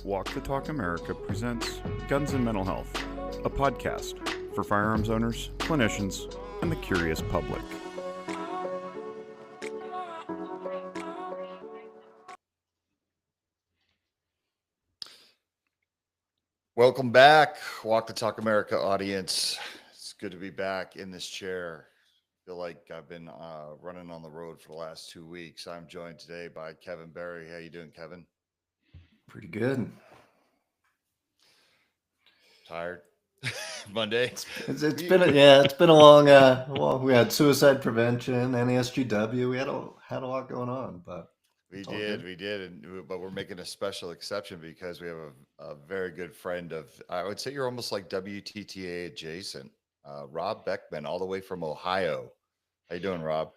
Walk the Talk America presents Guns and Mental Health, a podcast for firearms owners, clinicians, and the curious public. Welcome back, Walk the Talk America audience. It's good to be back in this chair. I feel like I've been running on the road for the last 2 weeks. I'm joined today by Kevin Berry. How you doing, Kevin? Pretty good. Tired? Monday? It's been a long. Well, we had suicide prevention, NASGW. We had a lot going on, but we did, but we're making a special exception because we have a very good friend of. I would say you're almost like WTTA adjacent. Rob Beckman, all the way from Ohio. How you doing, Rob?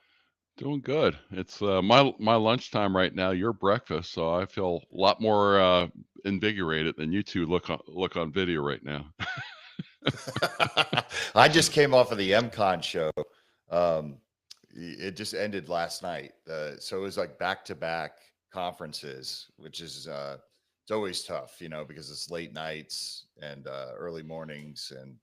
Doing good. It's my lunchtime right now. Your breakfast, so I feel a lot more invigorated than you two look on video right now. I just came off of the MCon show. It just ended last night, so it was like back-to-back conferences, which is it's always tough, because it's late nights and early mornings and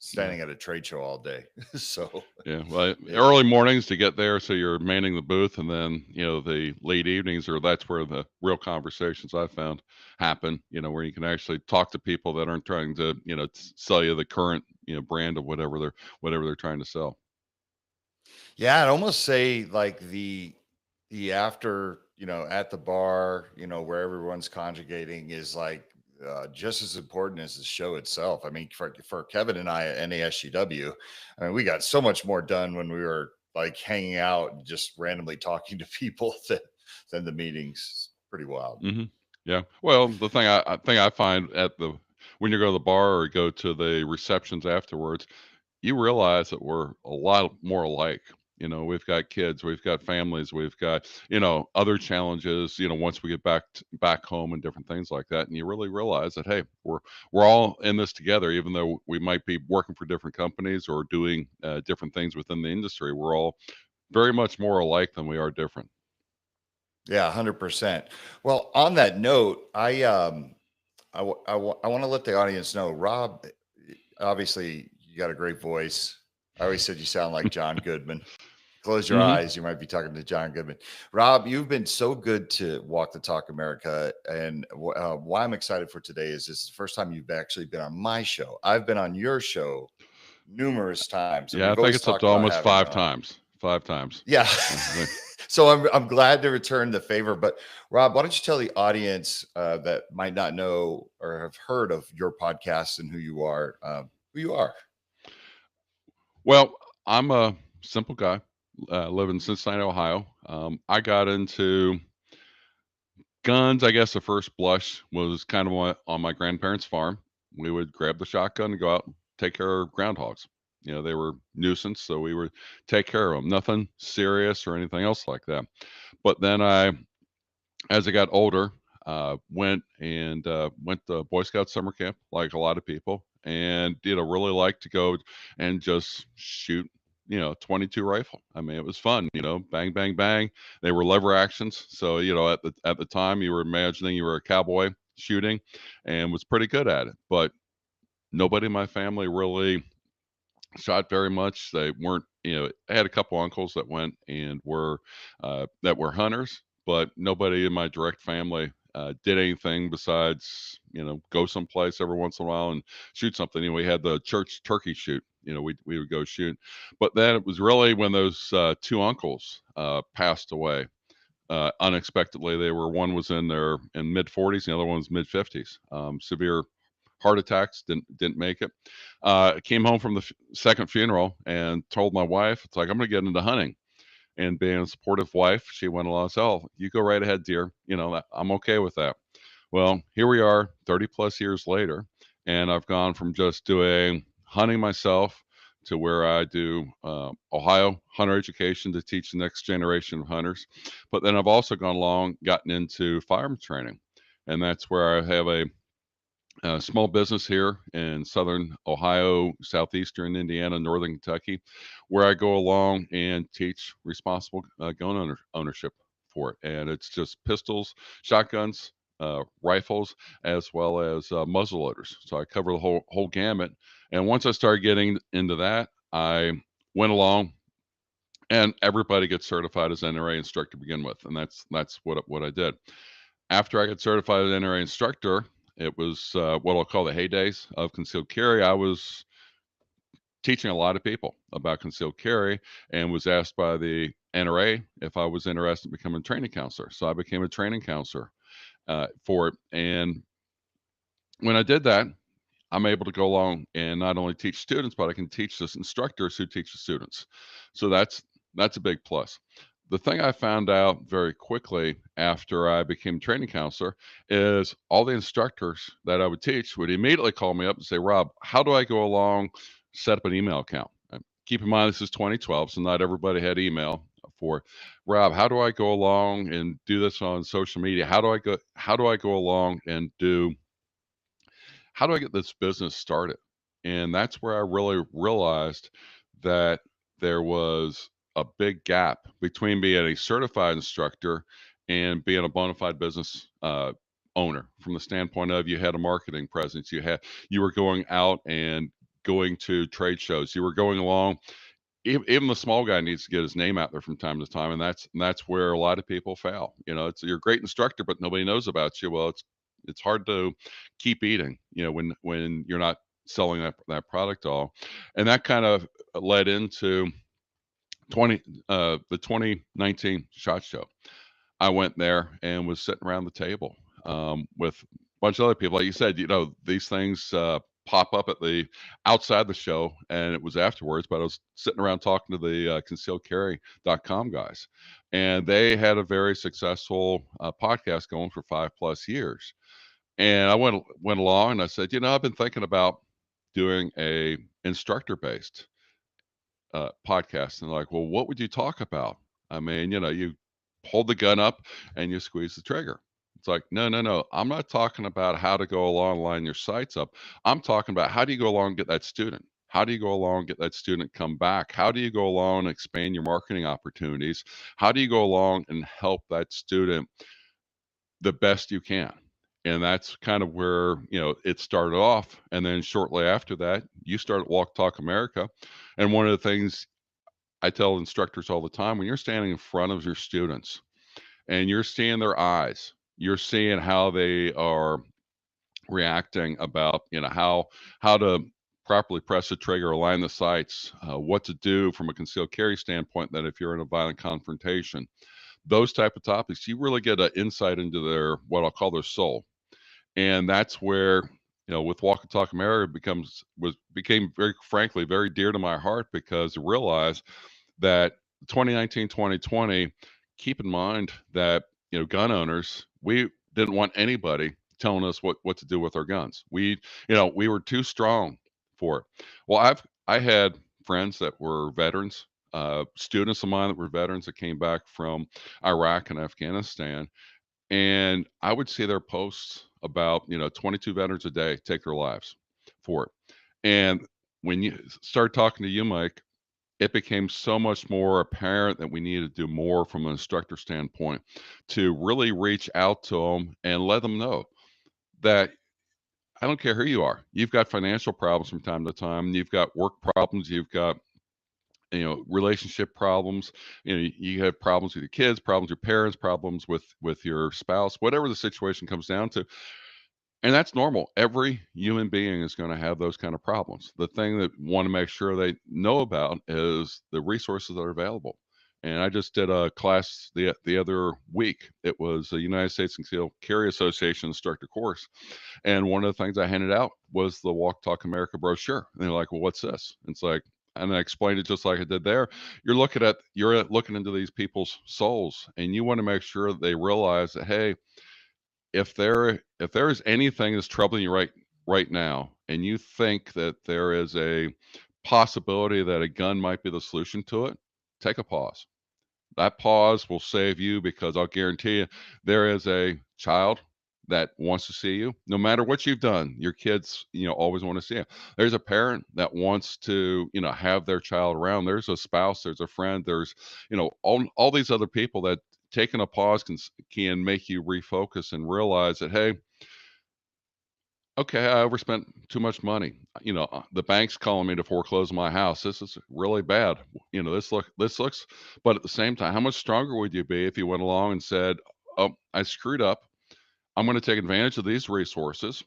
standing at a trade show all day. So well, early mornings to get there, so you're manning the booth, and then the late evenings, or that's where the real conversations I found happen. Where you can actually talk to people that aren't trying to sell you the current brand of whatever they're trying to sell. Yeah, I'd almost say like the after at the bar, where everyone's conjugating is like just as important as the show itself. I mean, for Kevin and I at NASGW, I mean, we got so much more done when we were like hanging out and just randomly talking to people than the meetings. Pretty wild. Mm-hmm. Yeah. Well, the thing I find when you go to the bar or go to the receptions afterwards, you realize that we're a lot more alike. We've got kids, we've got families, we've got, other challenges, once we get back home and different things like that. And you really realize that, hey, we're all in this together, even though we might be working for different companies or doing different things within the industry. We're all very much more alike than we are different. Yeah, 100%. Well, on that note, I want to let the audience know, Rob, obviously you got a great voice. I always said you sound like John Goodman. Close your eyes, you might be talking to John Goodman. Rob, you've been so good to Walk the Talk America, and why I'm excited for today is this is the first time you've actually been on my show. I've been on your show numerous times. Yeah, I think it's up to almost 5 times. 5 times. Yeah. So I'm glad to return the favor. But Rob, why don't you tell the audience that might not know or have heard of your podcast and who you are? Well, I'm a simple guy. Live in Cincinnati, Ohio. I got into guns, I guess the first blush was kind of on my grandparents' farm. We would grab the shotgun and go out and take care of groundhogs. They were nuisance, so we would take care of them. Nothing serious or anything else like that. But then as I got older, went to Boy Scout summer camp, like a lot of people, and really like to go and just shoot 22 rifle. I mean, it was fun, bang, bang, bang. They were lever actions. So, at the time you were imagining you were a cowboy shooting and was pretty good at it, but nobody in my family really shot very much. They weren't, I had a couple uncles that went and were hunters, but nobody in my direct family did anything besides, go someplace every once in a while and shoot something. We had the church turkey shoot. We would go shoot. But then it was really when those 2 uncles passed away unexpectedly. One was in mid 40s, the other one was mid 50s. Severe heart attacks, didn't make it. Came home from the second funeral and told my wife, it's like, I'm going to get into hunting. And being a supportive wife, she went along and said, oh, you go right ahead, dear. I'm okay with that. Well, here we are 30 plus years later, and I've gone from just doing hunting myself to where I do Ohio hunter education to teach the next generation of hunters. But then I've also gotten into firearm training. And that's where I have a small business here in southern Ohio, southeastern Indiana, northern Kentucky, where I go along and teach responsible gun ownership for it. And it's just pistols, shotguns, rifles as well as muzzle loaders. So I cover the whole gamut. And once I started getting into that, I went along, and everybody gets certified as NRA instructor to begin with, and that's what I did. After I got certified as NRA instructor, it was what I'll call the heydays of concealed carry. I was teaching a lot of people about concealed carry and was asked by the NRA if I was interested in becoming a training counselor. So I became a training counselor for it. And when I did that, I'm able to go along and not only teach students, but I can teach the instructors who teach the students. So that's a big plus. The thing I found out very quickly after I became a training counselor is all the instructors that I would teach would immediately call me up and say, Rob, how do I go along, set up an email account? And keep in mind, this is 2012, so not everybody had email for Rob. How do I go along and do this on social media? How do I go along and how do I get this business started? And that's where I really realized that there was a big gap between being a certified instructor and being a bona fide business owner. From the standpoint of, you had a marketing presence, you were going out and going to trade shows, you were going along. Even the small guy needs to get his name out there from time to time, and that's where a lot of people fail. You're a great instructor, but nobody knows about you. Well, it's hard to keep eating, when you're not selling that product all. And that kind of led into the 2019 SHOT Show. I went there and was sitting around the table with a bunch of other people. Like you said, these things pop up at the outside the show, and it was afterwards, but I was sitting around talking to the concealedcarry.com guys, and they had a very successful podcast going for 5+ years. And I went along and I said, I've been thinking about doing a instructor based podcast. And they're like, well, what would you talk about? I mean, you hold the gun up and you squeeze the trigger. It's like, no. I'm not talking about how to go along, line your sights up. I'm talking about, how do you go along and get that student? How do you go along and get that student come back? How do you go along and expand your marketing opportunities? How do you go along and help that student the best you can? And that's kind of where, it started off. And then shortly after that, you started Walk Talk America. And one of the things I tell instructors all the time, when you're standing in front of your students and you're seeing their eyes, you're seeing how they are reacting about, how to properly press the trigger, align the sights, what to do from a concealed carry standpoint, that if you're in a violent confrontation, those type of topics, you really get an insight into their, what I'll call their soul. And that's where, with Walk and Talk America became very frankly very dear to my heart, because I realized that 2019, 2020, keep in mind that, gun owners, we didn't want anybody telling us what to do with our guns. We were too strong for it. Well, I had friends that were veterans, students of mine that were veterans that came back from Iraq and Afghanistan. And I would see their posts about, 22 veterans a day take their lives for it. And when you start talking to you, Mike, it became so much more apparent that we needed to do more from an instructor standpoint to really reach out to them and let them know that I don't care who you are. You've got financial problems from time to time. You've got work problems. You've got, relationship problems. You have problems with your kids, problems with your parents, problems with your spouse, whatever the situation comes down to. And that's normal. Every human being is going to have those kind of problems. The thing that want to make sure they know about is the resources that are available. And I just did a class the other week. It was the United States Concealed Carry Association instructor course. And one of the things I handed out was the Walk Talk America brochure. And they're like, well, what's this? And it's like, and I explained it just like I did there. You're looking into these people's souls, and you want to make sure that they realize that, hey, if there is anything that's troubling you right now, and you think that there is a possibility that a gun might be the solution to it, take a pause. That pause will save you, because I'll guarantee you there is a child that wants to see you, no matter what you've done. Your kids, always want to see you. There's a parent that wants to, have their child around. There's a spouse, there's a friend, there's, all these other people that taking a pause can make you refocus and realize that, hey, okay, I overspent too much money. The bank's calling me to foreclose my house. This is really bad. This looks, but at the same time, how much stronger would you be if you went along and said, oh, I screwed up. I'm going to take advantage of these resources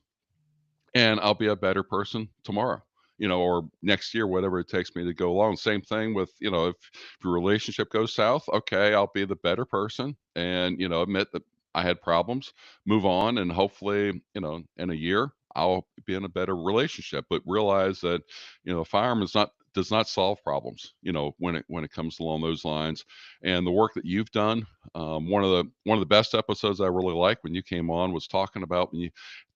and I'll be a better person tomorrow, or next year, whatever it takes me to go along. Same thing with, if your relationship goes south, okay, I'll be the better person and, admit that I had problems, move on, and hopefully, in a year, I'll be in a better relationship. But realize that, firearm does not solve problems, when it comes along those lines. And the work that you've done, one of the best episodes I really liked when you came on was talking about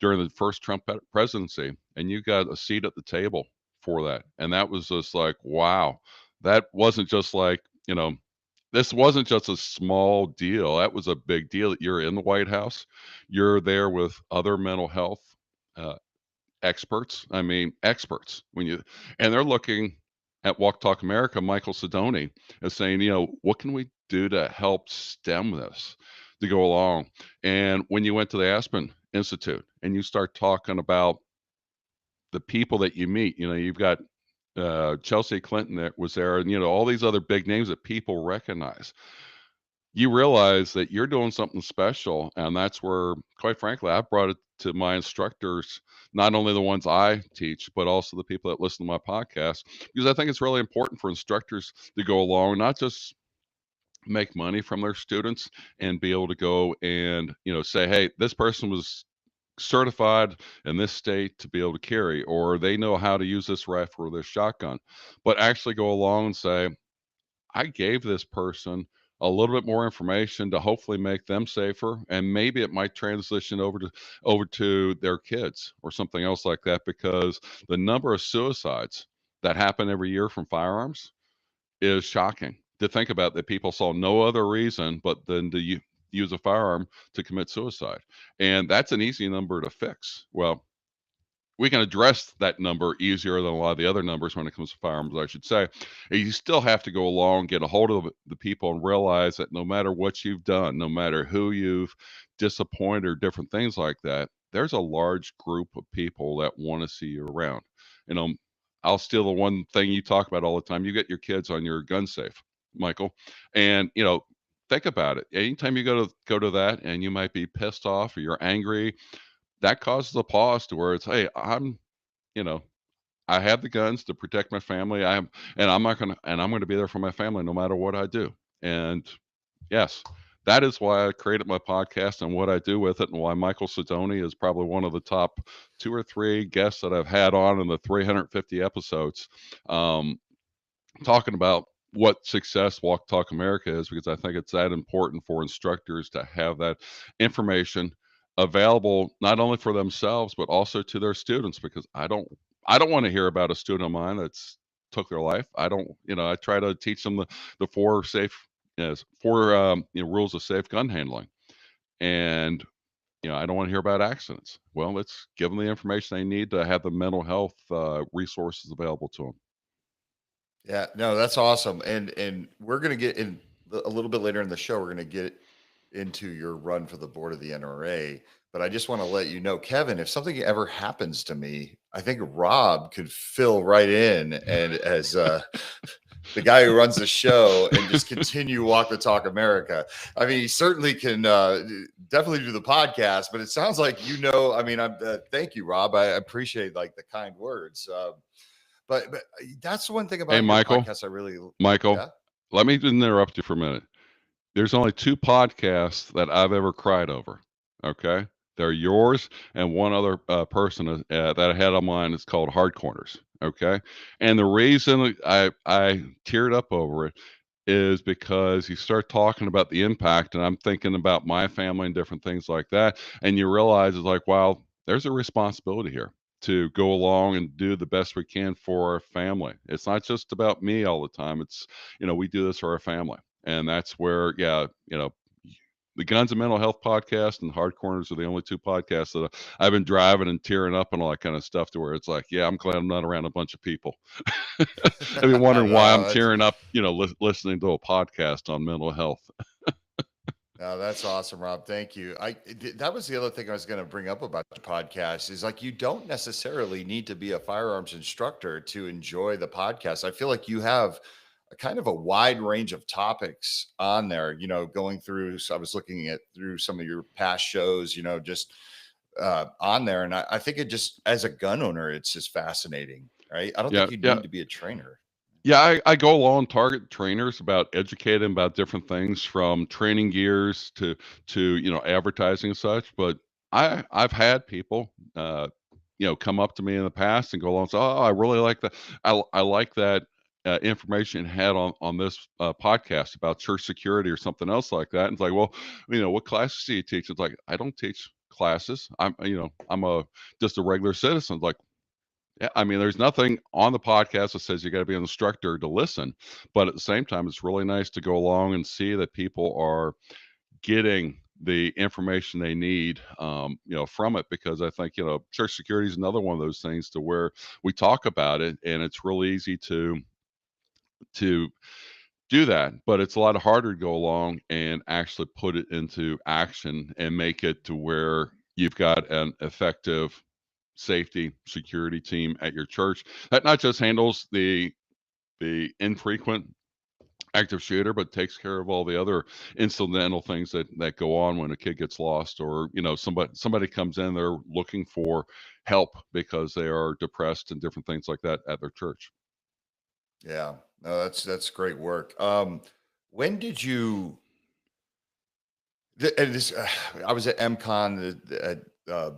during the first Trump presidency, and you got a seat at the table for that. And that was just like, wow, that wasn't just like, this wasn't just a small deal. That was a big deal that you're in the White House. You're there with other mental health uh, experts. I mean, experts. And they're looking at Walk Talk America, Michael Sidoni, is saying, what can we do to help stem this to go along? And when you went to the Aspen Institute and you start talking about the people that you meet, you've got Chelsea Clinton that was there, and all these other big names that people recognize. You realize that you're doing something special, and that's where, quite frankly, I've brought it to my instructors, not only the ones I teach, but also the people that listen to my podcast, because I think it's really important for instructors to go along, not just make money from their students and be able to go and say, hey, this person was certified in this state to be able to carry, or they know how to use this rifle or this shotgun, but actually go along and say, I gave this person a little bit more information to hopefully make them safer, and maybe it might transition over to their kids or something else like that, because the number of suicides that happen every year from firearms is shocking to think about, that people saw no other reason but then to use a firearm to commit suicide. And that's an easy number to fix. Well, we can address that number easier than a lot of the other numbers when it comes to firearms, I should say. You still have to go along, get a hold of the people, and realize that no matter what you've done, no matter who you've disappointed or different things like that, there's a large group of people that want to see you around. I'll steal the one thing you talk about all the time. You get your kids on your gun safe, Michael, and think about it. Anytime you go to that, and you might be pissed off or you're angry, that causes a pause to where it's, hey, I have the guns to protect my family. I'm going to be there for my family no matter what I do. And yes, that is why I created my podcast and what I do with it, and why Michael Sidoni is probably one of the top 2 or 3 guests that I've had on in the 350 episodes, talking about what success Walk Talk America is, because I think it's that important for instructors to have that information available, not only for themselves but also to their students, because I don't want to hear about a student of mine that's took their life. I try to teach them the 4 rules of safe gun handling, and I don't want to hear about accidents. Well, let's give them the information they need to have the mental health resources available to them. Yeah, no, that's awesome. And we're going to get in a little bit later in the show, we're going to get into your run for the board of the NRA. But I just want to let you know, Kevin, if something ever happens to me, I think Rob could fill right in and as the guy who runs the show and just continue Walk the Talk America. I mean, he certainly can definitely do the podcast, but it sounds like I mean, thank you, Rob. I appreciate like the kind words. But that's one thing about your Michael, podcast Michael, yeah? let me interrupt you for a minute. There's only 2 podcasts that I've ever cried over. Okay, they're yours and one other person that I had on mine. It's called Hard Corners. Okay, and the reason I teared up over it is because you start talking about the impact, and I'm thinking about my family and different things like that, and you realize it's like, wow, there's a responsibility here to go along and do the best we can for our family. It's not just about me all the time. It's, we do this for our family. And that's where, the Guns and Mental Health podcast and Hard Corners are the only 2 podcasts that I've been driving and tearing up and all that kind of stuff, to where it's like, yeah, I'm glad I'm not around a bunch of people. I've been wondering why I'm tearing up, listening to a podcast on mental health. No, that's awesome, Rob. Thank you. That was the other thing I was going to bring up about the podcast is like you don't necessarily need to be a firearms instructor to enjoy the podcast. I feel like you have a kind of a wide range of topics on there, going through. So I was looking at through some of your past shows, just on there. And I think it just, as a gun owner, it's just fascinating, right? I don't Yeah, think you yeah. need to be a trainer. Yeah, I go along target trainers about educating about different things from training gears to advertising and such. But I've had people come up to me in the past and go along and say, "Oh, I really like that. I like that information it had on this podcast about church security or something else like that." And it's like, well, what classes do you teach? It's like I don't teach classes. I'm a just a regular citizen. It's like, yeah, I mean, there's nothing on the podcast that says you got to be an instructor to listen, but at the same time, it's really nice to go along and see that people are getting the information they need, from it. Because I think church security is another one of those things to where we talk about it, and it's really easy to do that, but it's a lot harder to go along and actually put it into action and make it to where you've got an effective safety security team at your church that not just handles the infrequent active shooter, but takes care of all the other incidental things that go on when a kid gets lost, or somebody comes in, they're looking for help because they are depressed and different things like that at their church. Yeah, no, that's great work. When did you? And this, I was at MCon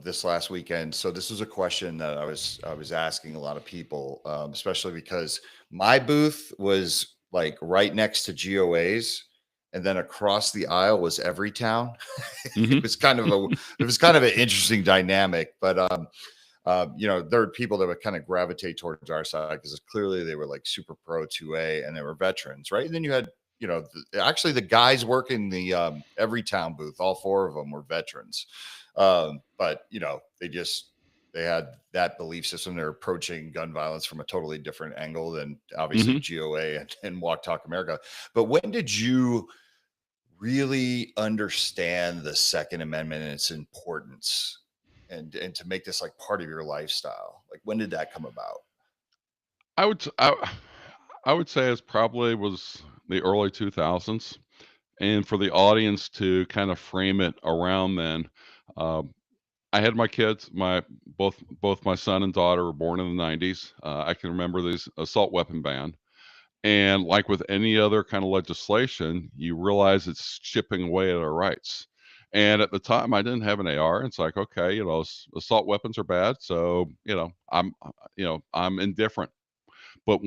this last weekend, so this was a question that I was asking a lot of people, especially because my booth was like right next to GOA's, and then across the aisle was Everytown. Hmm. It was kind of an interesting dynamic, but there were people that would kind of gravitate towards our side because clearly they were like super pro 2A and they were veterans, right? And then you had, actually the guys working the Everytown booth, all four of them were veterans. But they had that belief system. They're approaching gun violence from a totally different angle than obviously Hmm. GOA and Walk Talk America. But when did you really understand the Second Amendment and its importance, and to make this like part of your lifestyle? Like, when did that come about? I would s- I would say it's probably was the early 2000s, and for the audience to kind of frame it around then. um, I had my kids. My both my son and daughter were born in the 90s. I can remember this assault weapon ban, and like with any other kind of legislation, you realize it's chipping away at our rights. And at the time, I didn't have an AR. It's like, okay, assault weapons are bad, so I'm indifferent. But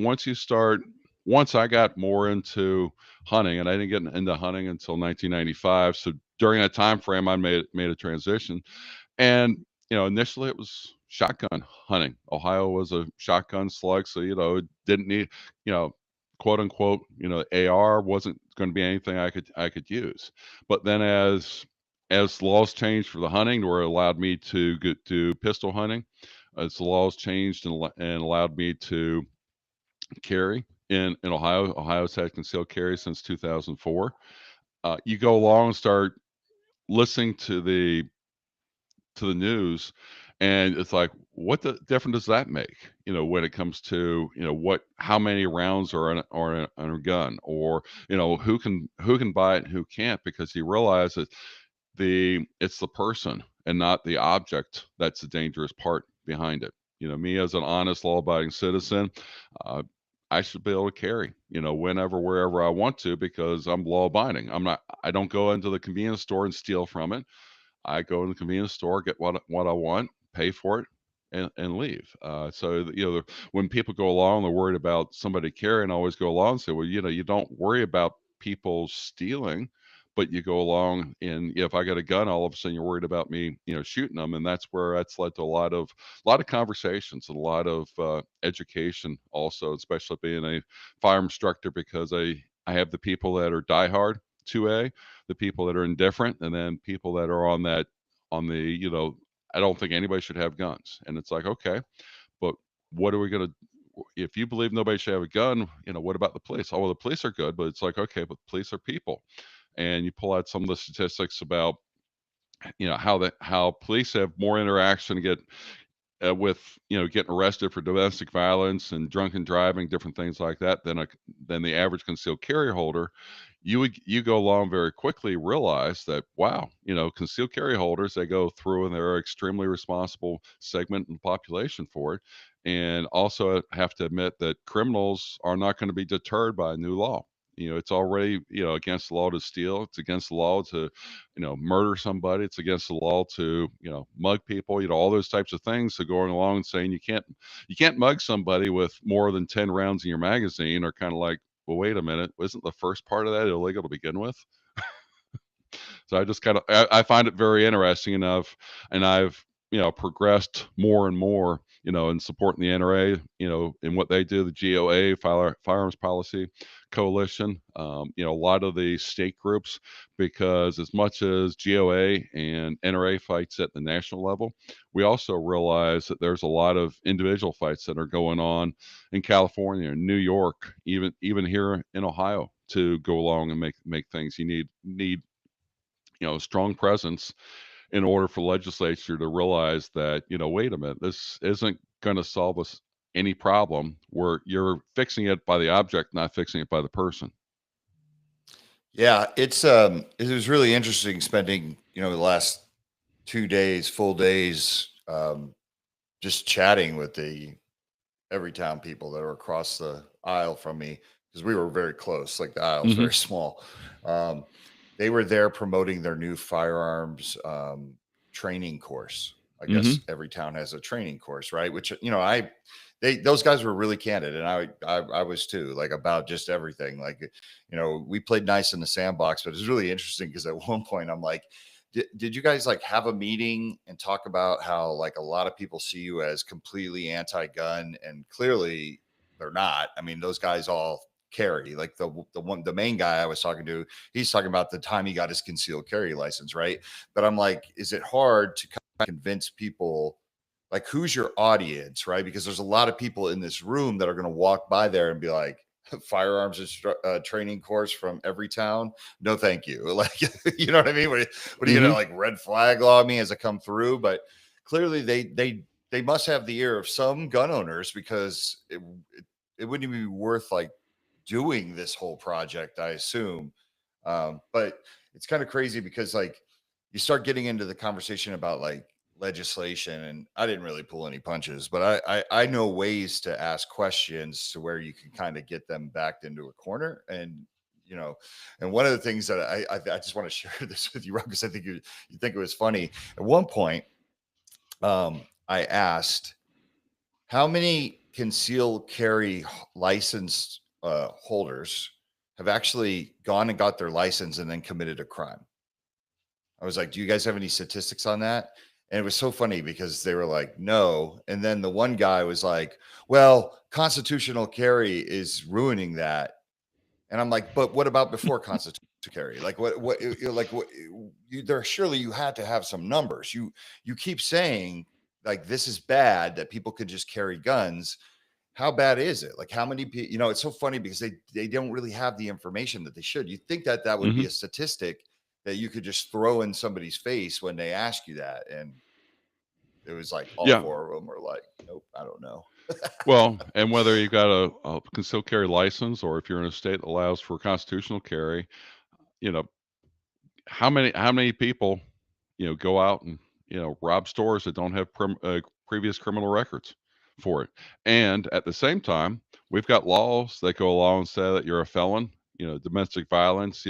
once I got more into hunting, and I didn't get into hunting until 1995. So during that time frame, I made a transition. And, initially it was shotgun hunting. Ohio was a shotgun slug, so, it didn't need, you know, quote unquote, AR wasn't going to be anything I could use. But then as laws changed for the hunting, where it allowed me to get to pistol hunting, as the laws changed and allowed me to carry in Ohio. Ohio's had concealed carry since 2004. You go along and start listening to the news, and it's like, what the difference does that make, when it comes to, how many rounds are on a gun, or who can buy it and who can't, because you realize that it's the person and not the object that's the dangerous part behind it. Me as an honest, law-abiding citizen, uh, I should be able to carry, whenever, wherever I want to, because I'm law-abiding. I don't go into the convenience store and steal from it. I go in the convenience store, get what I want, pay for it, and leave. So when people go along, they're worried about somebody carrying. I always go along and say, well, you don't worry about people stealing, but you go along, and if I got a gun, all of a sudden you're worried about me, shooting them, and that's led to a lot of conversations and a lot of education, also, especially being a fire instructor, because I have the people that are diehard 2A, the people that are indifferent, and then people that are on the I don't think anybody should have guns. And it's like, okay, but what are we going to, if you believe nobody should have a gun, what about the police? Oh, well, the police are good, but it's like, okay, but police are people. and you pull out some of the statistics about, how police have more interaction to get with getting arrested for domestic violence and drunken driving, different things like that, than the average concealed carry holder, you go along very quickly realize that, wow, concealed carry holders, they go through and they're extremely responsible segment in the population for it, and also have to admit that criminals are not going to be deterred by a new law. It's already against the law to steal. It's against the law to murder somebody. It's against the law to mug people. All those types of things. So going along and saying you can't mug somebody with more than 10 rounds in your magazine are kind of like, well, wait a minute, wasn't the first part of that illegal to begin with? So I just I find it very interesting, and I've progressed more and more in supporting the NRA, in what they do, the GOA, Firearms Policy Coalition, a lot of the state groups, because as much as GOA and NRA fights at the national level, we also realize that there's a lot of individual fights that are going on in California, New York, even here in Ohio, to go along and make things. You need strong presence in order for legislature to realize that, wait a minute, this isn't going to solve us any problem where you're fixing it by the object, not fixing it by the person. Yeah, it was really interesting spending, the last 2 days, full days, just chatting with the Everytown people that are across the aisle from me, because we were very close, like the aisle's very small. They were there promoting their new firearms training course. I guess every town has a training course, right? Which, those guys were really candid, and I was too, like, about just everything. Like, we played nice in the sandbox, but it was really interesting because at one point I'm like, did you guys like have a meeting and talk about how like a lot of people see you as completely anti-gun, and clearly they're not? I mean, those guys all carry. Like the main guy I was talking to, he's talking about the time he got his concealed carry license, right? But I'm like, is it hard to convince people, like, who's your audience, right? Because there's a lot of people in this room that are going to walk by there and be like, firearms training course from Everytown, no thank you. Like, you know what I mean? What are you gonna like red flag law me as I come through? But clearly they must have the ear of some gun owners, because it wouldn't even be worth like doing this whole project, I assume. But it's kind of crazy because like you start getting into the conversation about like legislation, and I didn't really pull any punches, but I know ways to ask questions to where you can kind of get them backed into a corner. And and one of the things that I just want to share this with you, Rob, because I think you think it was funny. At one point, I asked, how many concealed carry license holders have actually gone and got their license and then committed a crime? I was like, do you guys have any statistics on that? And it was so funny because they were like, no. And then the one guy was like, well, constitutional carry is ruining that. And I'm like, but what about before constitutional carry? Like what there, surely you had to have some numbers. You keep saying like, this is bad, that people could just carry guns. How bad is it? Like, how many people, it's so funny because they don't really have the information that they should. You think that would be a statistic that you could just throw in somebody's face when they ask you that. And it was like all four of them were like, nope, I don't know. Well, and whether you've got a concealed carry license, or if you're in a state that allows for constitutional carry, how many people, go out and, rob stores that don't have previous criminal records for it. And at the same time, we've got laws that go along and say that you're a felon, domestic violence,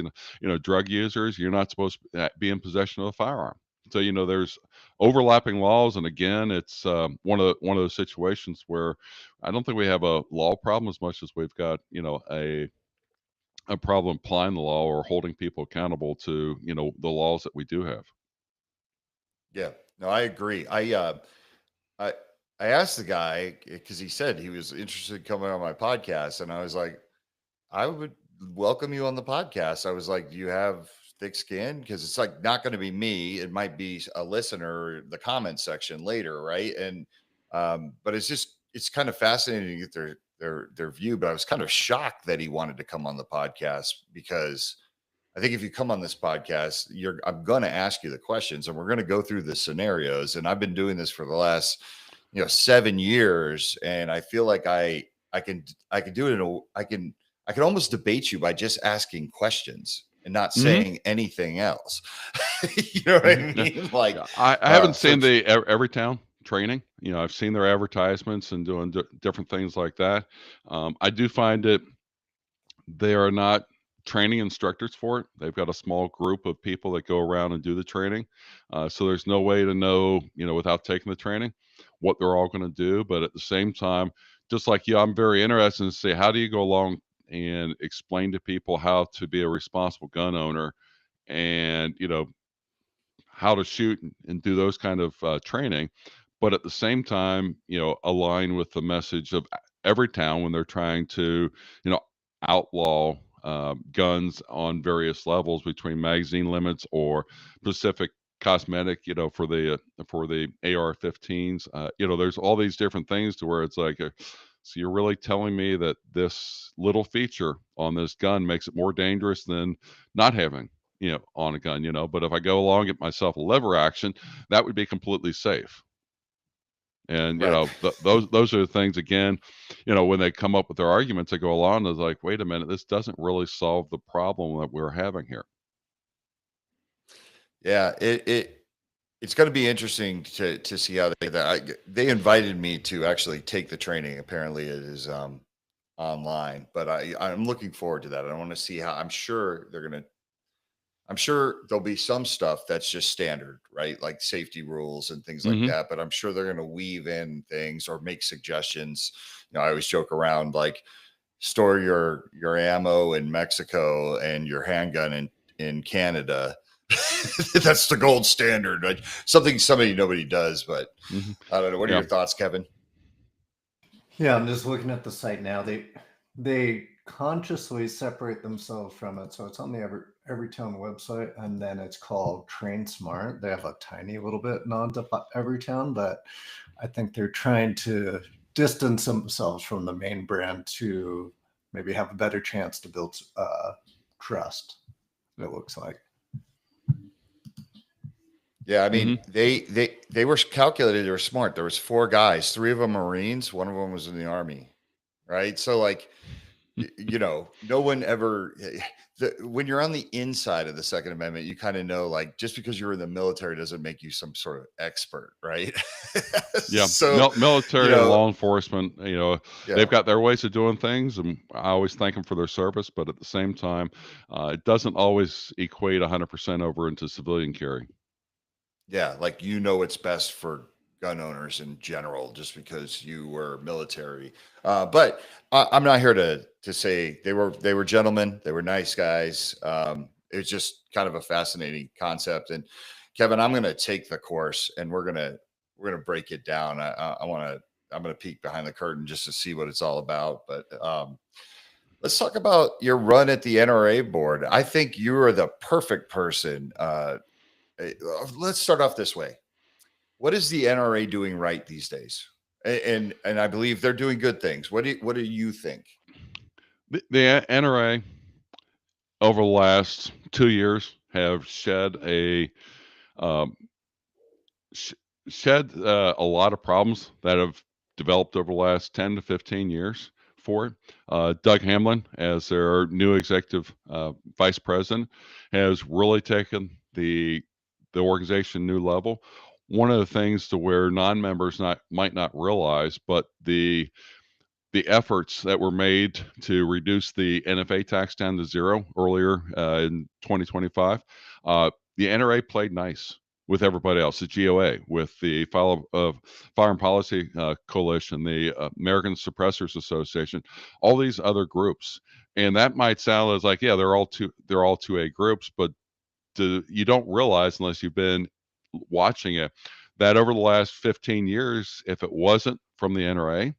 drug users, you're not supposed to be in possession of a firearm. So, there's overlapping laws. And again, it's one of those situations where I don't think we have a law problem as much as we've got, a problem applying the law or holding people accountable to, the laws that we do have. Yeah, no, I agree. I asked the guy because he said he was interested in coming on my podcast, and I was like, I would welcome you on the podcast. I was like, do you have thick skin? Because it's like not going to be me. It might be a listener, the comment section later, right? And but it's kind of fascinating to get their view. But I was kind of shocked that he wanted to come on the podcast, because I think if you come on this podcast, I'm going to ask you the questions, and we're going to go through the scenarios. And I've been doing this for the last, 7 years, and I feel like I can do it I can almost debate you by just asking questions and not saying anything else. You know what I mean? Like, I haven't seen the Everytown training. I've seen their advertisements and doing different things like that. I do find it they are not training instructors for it. They've got a small group of people that go around and do the training. So there's no way to know, without taking the training, what they're all going to do. But at the same time, just like you, I'm very interested in see how do you go along and explain to people how to be a responsible gun owner, and how to shoot and do those kind of training, but at the same time, align with the message of Everytown when they're trying to, outlaw guns on various levels between magazine limits or specific cosmetic, for the AR-15s. There's all these different things to where it's like, so you're really telling me that this little feature on this gun makes it more dangerous than not having on a gun, but if I go along, get myself a lever action, that would be completely safe. And, Right. those are the things, again, when they come up with their arguments, they go along, it's like, wait a minute, this doesn't really solve the problem that we're having here. Yeah, it's going to be interesting to see how they invited me to actually take the training. Apparently it is online, but I'm looking forward to that. I want to see how. I'm sure there'll be some stuff that's just standard, right? Like safety rules and things like that. But I'm sure they're going to weave in things or make suggestions. I always joke around, like, store your ammo in Mexico and your handgun in Canada. That's the gold standard, right? Nobody does, but I don't know. What are your thoughts, Kevin? Yeah, I'm just looking at the site now. They consciously separate themselves from it. So it's on the Everytown website, and then it's called Train Smart. They have a tiny little bit nod to Everytown, but I think they're trying to distance themselves from the main brand to maybe have a better chance to build trust, it looks like. Yeah, I mean, they were calculated. They were smart. There was 4 guys, 3 of them Marines, 1 of them was in the Army, right? So, like, no one ever. When you're on the inside of the Second Amendment, you kind of know, like, just because you're in the military doesn't make you some sort of expert, right? Yeah. So military and law enforcement, yeah. they've got their ways of doing things, and I always thank them for their service. But at the same time, it doesn't always equate 100% over into civilian carry. Yeah, like, what's best for gun owners in general, just because you were military. But I'm not here to say they were gentlemen. They were nice guys. It was just kind of a fascinating concept. And Kevin, I'm going to take the course, and we're going to break it down. I'm going to peek behind the curtain just to see what it's all about. But let's talk about your run at the NRA board. I think you are the perfect person. Let's start off this way. What is the NRA doing right these days? And I believe they're doing good things. What do you think? The NRA over the last 2 years have shed a lot of problems that have developed over the last 10 to 15 years for it. Doug Hamlin, as their new executive vice president, has really taken the organization new level. One of the things to where non-members might not realize, but the efforts that were made to reduce the NFA tax down to 0 earlier in 2025, the NRA played nice with everybody else, the GOA, with the Firearm Policy Coalition, the American Suppressors Association, all these other groups. And that might sound as like, yeah, they're all 2A groups, but you don't realize, unless you've been watching it, that over the last 15 years, if it wasn't from the NRA,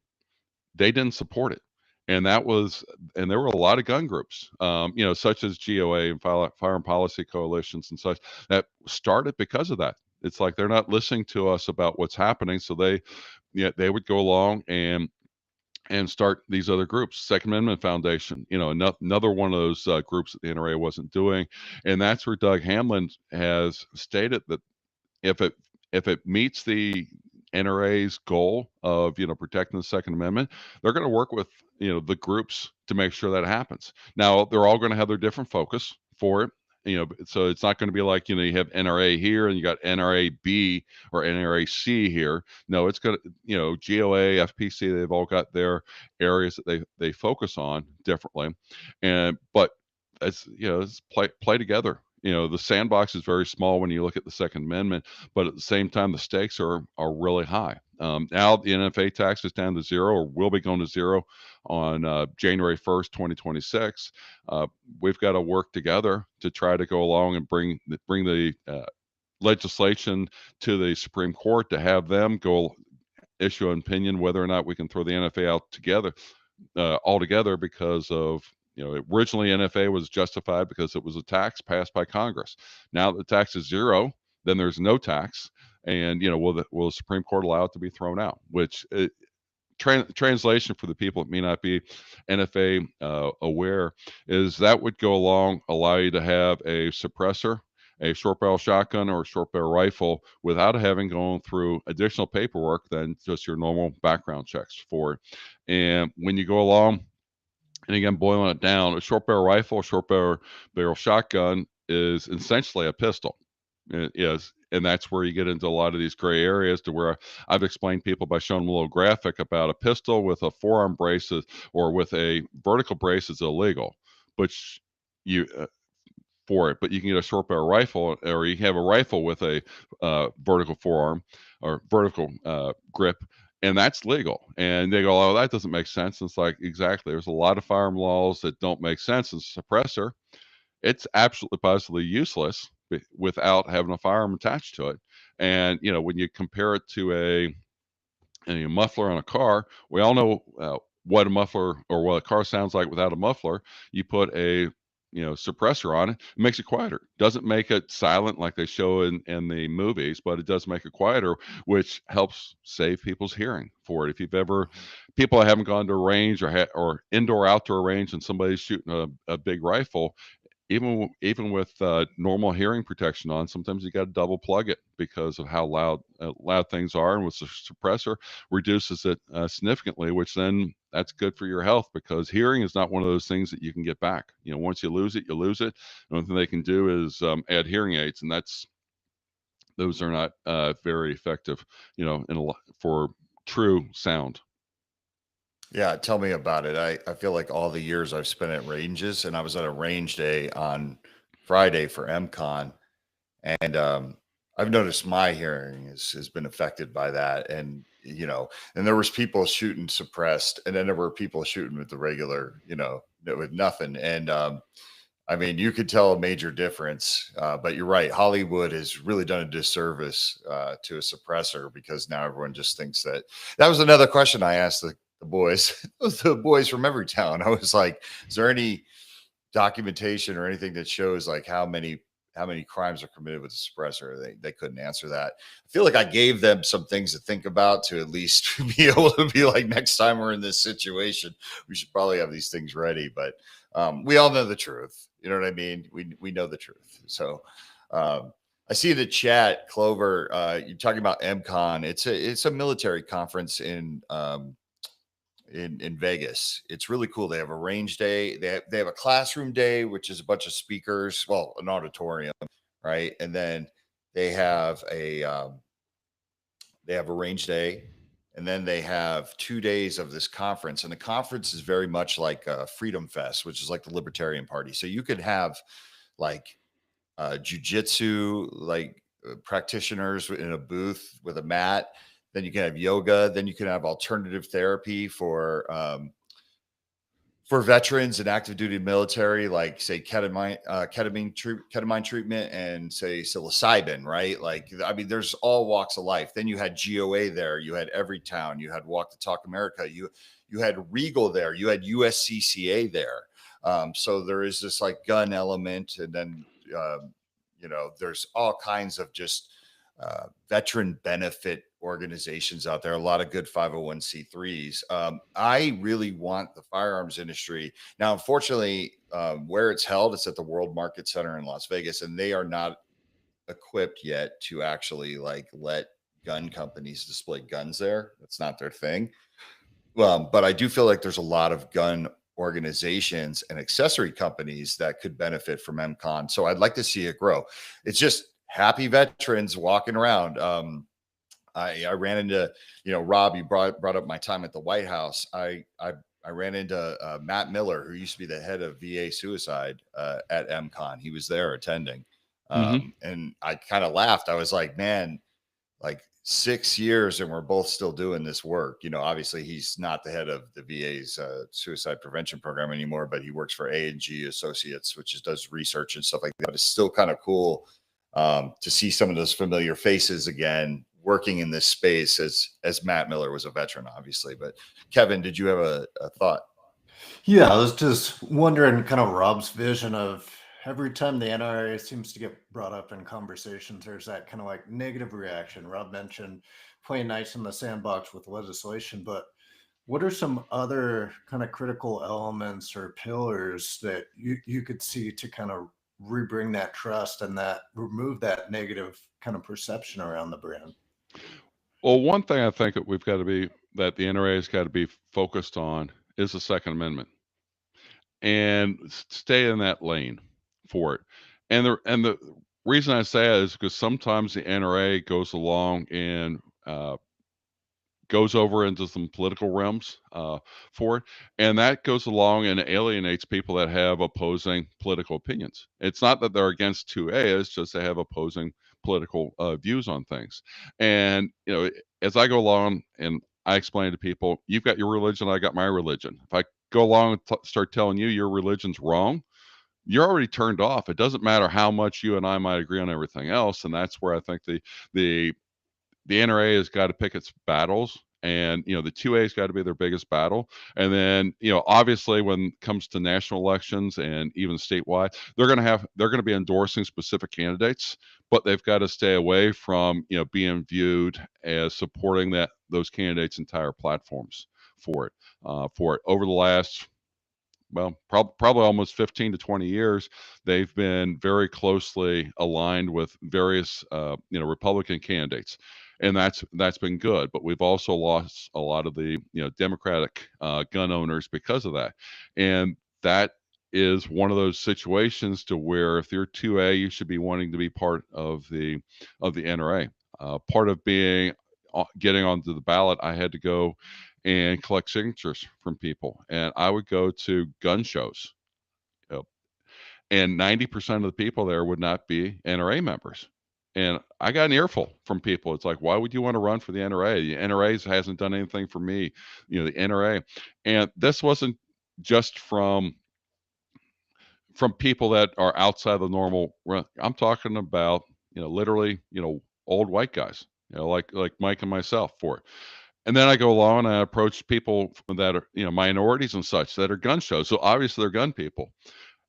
they didn't support it. And there were a lot of gun groups, such as GOA and Firearm Policy Coalitions and such, that started because of that. It's like they're not listening to us about what's happening, so they would go along and and start these other groups. Second Amendment Foundation, another one of those groups that the NRA wasn't doing. And that's where Doug Hamlin has stated that if it meets the NRA's goal of protecting the Second Amendment, they're going to work with the groups to make sure that happens. Now they're all going to have their different focus for it. So it's not going to be like you have NRA here and you got NRA B or NRA C here. No, it's going to GOA, FPC. They've all got their areas that they focus on differently, but it's play together. The sandbox is very small when you look at the Second Amendment, but at the same time, the stakes are really high. Now the NFA tax is down to zero, or will be going to zero on January 1st, 2026. We've got to work together to try to go along and bring the legislation to the Supreme Court to have them go issue an opinion whether or not we can throw the NFA out together altogether, because of originally NFA was justified because it was a tax passed by Congress. Now that the tax is zero, then there's no tax, and will the Supreme Court allow it to be thrown out? Which translation for the people that may not be NFA aware is that would go along, allow you to have a suppressor, a short barrel shotgun or a short barrel rifle without having gone through additional paperwork than just your normal background checks for it. And when you go along, and again, boiling it down, a short barrel rifle, short barrel shotgun is essentially a pistol. It is, and that's where you get into a lot of these gray areas, to where I've explained people by showing them a little graphic about a pistol with a forearm brace or with a vertical brace is illegal, but you but you can get a short barrel rifle, or you have a rifle with a vertical forearm or vertical grip, and that's legal. And they go, oh, that doesn't make sense. And it's like, exactly. There's a lot of firearm laws that don't make sense. And suppressor, it's absolutely positively useless without having a firearm attached to it. And when you compare it to a muffler on a car, we all know what a muffler or what a car sounds like without a muffler. You put a suppressor on it, it makes it quieter. Doesn't make it silent like they show in the movies, but it does make it quieter, which helps save people's hearing for it. If you've ever, people that haven't gone to a range or indoor outdoor range and somebody's shooting a big rifle, even with normal hearing protection on, sometimes you got to double plug it because of how loud things are. And with the suppressor, reduces it significantly, which then that's good for your health, because hearing is not one of those things that you can get back. Once you lose it, you lose it. The only thing they can do is add hearing aids, and those are not very effective, for true sound. Yeah, tell me about it. I feel like all the years I've spent at ranges, and I was at a range day on Friday for MCon, and I've noticed my hearing has been affected by that. And and there was people shooting suppressed, and then there were people shooting with the regular, with nothing. And I mean, you could tell a major difference. But you're right, Hollywood has really done a disservice to a suppressor, because now everyone just thinks that. That was another question I asked the boys, the boys from every town. I was like, is there any documentation or anything that shows like how many crimes are committed with a suppressor? They couldn't answer that. I feel like I gave them some things to think about, to at least be able to be like, next time we're in this situation, we should probably have these things ready. But we all know the truth. You know what I mean? We know the truth. So I see the chat, Clover, you're talking about MCon. It's a military conference in Vegas. It's really cool. They have a range day. They have a classroom day, which is a bunch of speakers, well, an auditorium, right? And then they have a range day, and then they have 2 days of this conference. And the conference is very much like Freedom Fest, which is like the Libertarian Party. So you could have like jujitsu, like practitioners in a booth with a mat. Then you can have yoga. Then you can have alternative therapy for veterans and active duty military, like say ketamine treatment and say psilocybin, right? Like, I mean, there's all walks of life. Then you had GOA there. You had Everytown. You had Walk the Talk America. You had Regal there. You had USCCA there. So there is this like gun element, and then there's all kinds of just veteran benefit organizations out there, a lot of good 501c3s. I really want the firearms industry. Now, unfortunately, where it's held, it's at the World Market Center in Las Vegas, and they are not equipped yet to actually like let gun companies display guns there. That's not their thing. But I do feel like there's a lot of gun organizations and accessory companies that could benefit from MCON. So I'd like to see it grow. It's just happy veterans walking around. I ran into, Rob, you brought up my time at the White House. I ran into Matt Miller, who used to be the head of VA suicide at MCON. He was there attending. And I kind of laughed. I was like, man, like 6 years and we're both still doing this work. Obviously he's not the head of the VA's suicide prevention program anymore, but he works for A&G Associates, which does research and stuff like that. It's still kind of cool to see some of those familiar faces again working in this space as Matt Miller was a veteran, obviously. But Kevin, did you have a thought? Yeah, I was just wondering kind of Rob's vision of every time the NRA seems to get brought up in conversations, there's that kind of like negative reaction. Rob mentioned playing nice in the sandbox with legislation, but what are some other kind of critical elements or pillars that you could see to kind of rebring that trust and that remove that negative kind of perception around the brand? Well, one thing I think that that the NRA has got to be focused on is the Second Amendment, and stay in that lane for it. And the reason I say that is because sometimes the NRA goes along and goes over into some political realms for it, and that goes along and alienates people that have opposing political opinions. It's not that they're against 2A; it's just they have opposing political views on things. And as I go along and I explain to people, you've got your religion, I got my religion. If I go along and start telling you your religion's wrong, you're already turned off. It doesn't matter how much you and I might agree on everything else, and that's where I think the NRA has got to pick its battles, and the 2A has got to be their biggest battle. And then obviously when it comes to national elections and even statewide, they're going to be endorsing specific candidates, but they've got to stay away from being viewed as supporting those candidates' entire platforms for it. Over the last, well, probably almost 15 to 20 years, they've been very closely aligned with various Republican candidates, and that's been good. But we've also lost a lot of the Democratic gun owners because of that, and that is one of those situations to where if you're 2A, you should be wanting to be part of the NRA. Part of getting onto the ballot, I had to go and collect signatures from people, and I would go to gun shows, and 90% of the people there would not be NRA members. And I got an earful from people. It's like, why would you want to run for the NRA? The NRA hasn't done anything for me, the NRA. And this wasn't just from people that are outside the normal run. I'm talking about, literally, old white guys, like Mike and myself for it. And then I go along and I approach people that are, minorities and such that are gun shows. So obviously they're gun people.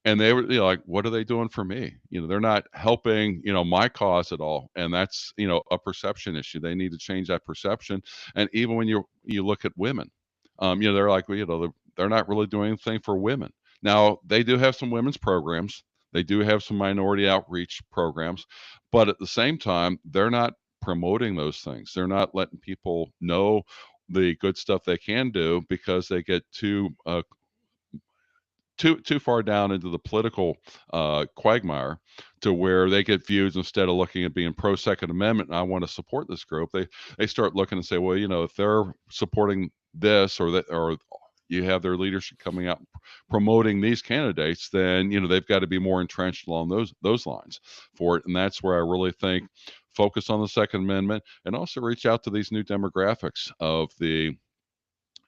And they were like, what are they doing for me? They're not helping, my cause at all. And that's, a perception issue. They need to change that perception. And even when you look at women, they're like, well, they're not really doing anything for women. Now, they do have some women's programs. They do have some minority outreach programs. But at the same time, they're not promoting those things. They're not letting people know the good stuff they can do because they get too far down into the political quagmire to where they get views instead of looking at being pro Second Amendment. And I want to support this group. They start looking and say, well, if they're supporting this or you have their leadership coming out promoting these candidates, then they've got to be more entrenched along those lines for it. And that's where I really think focus on the Second Amendment and also reach out to these new demographics of the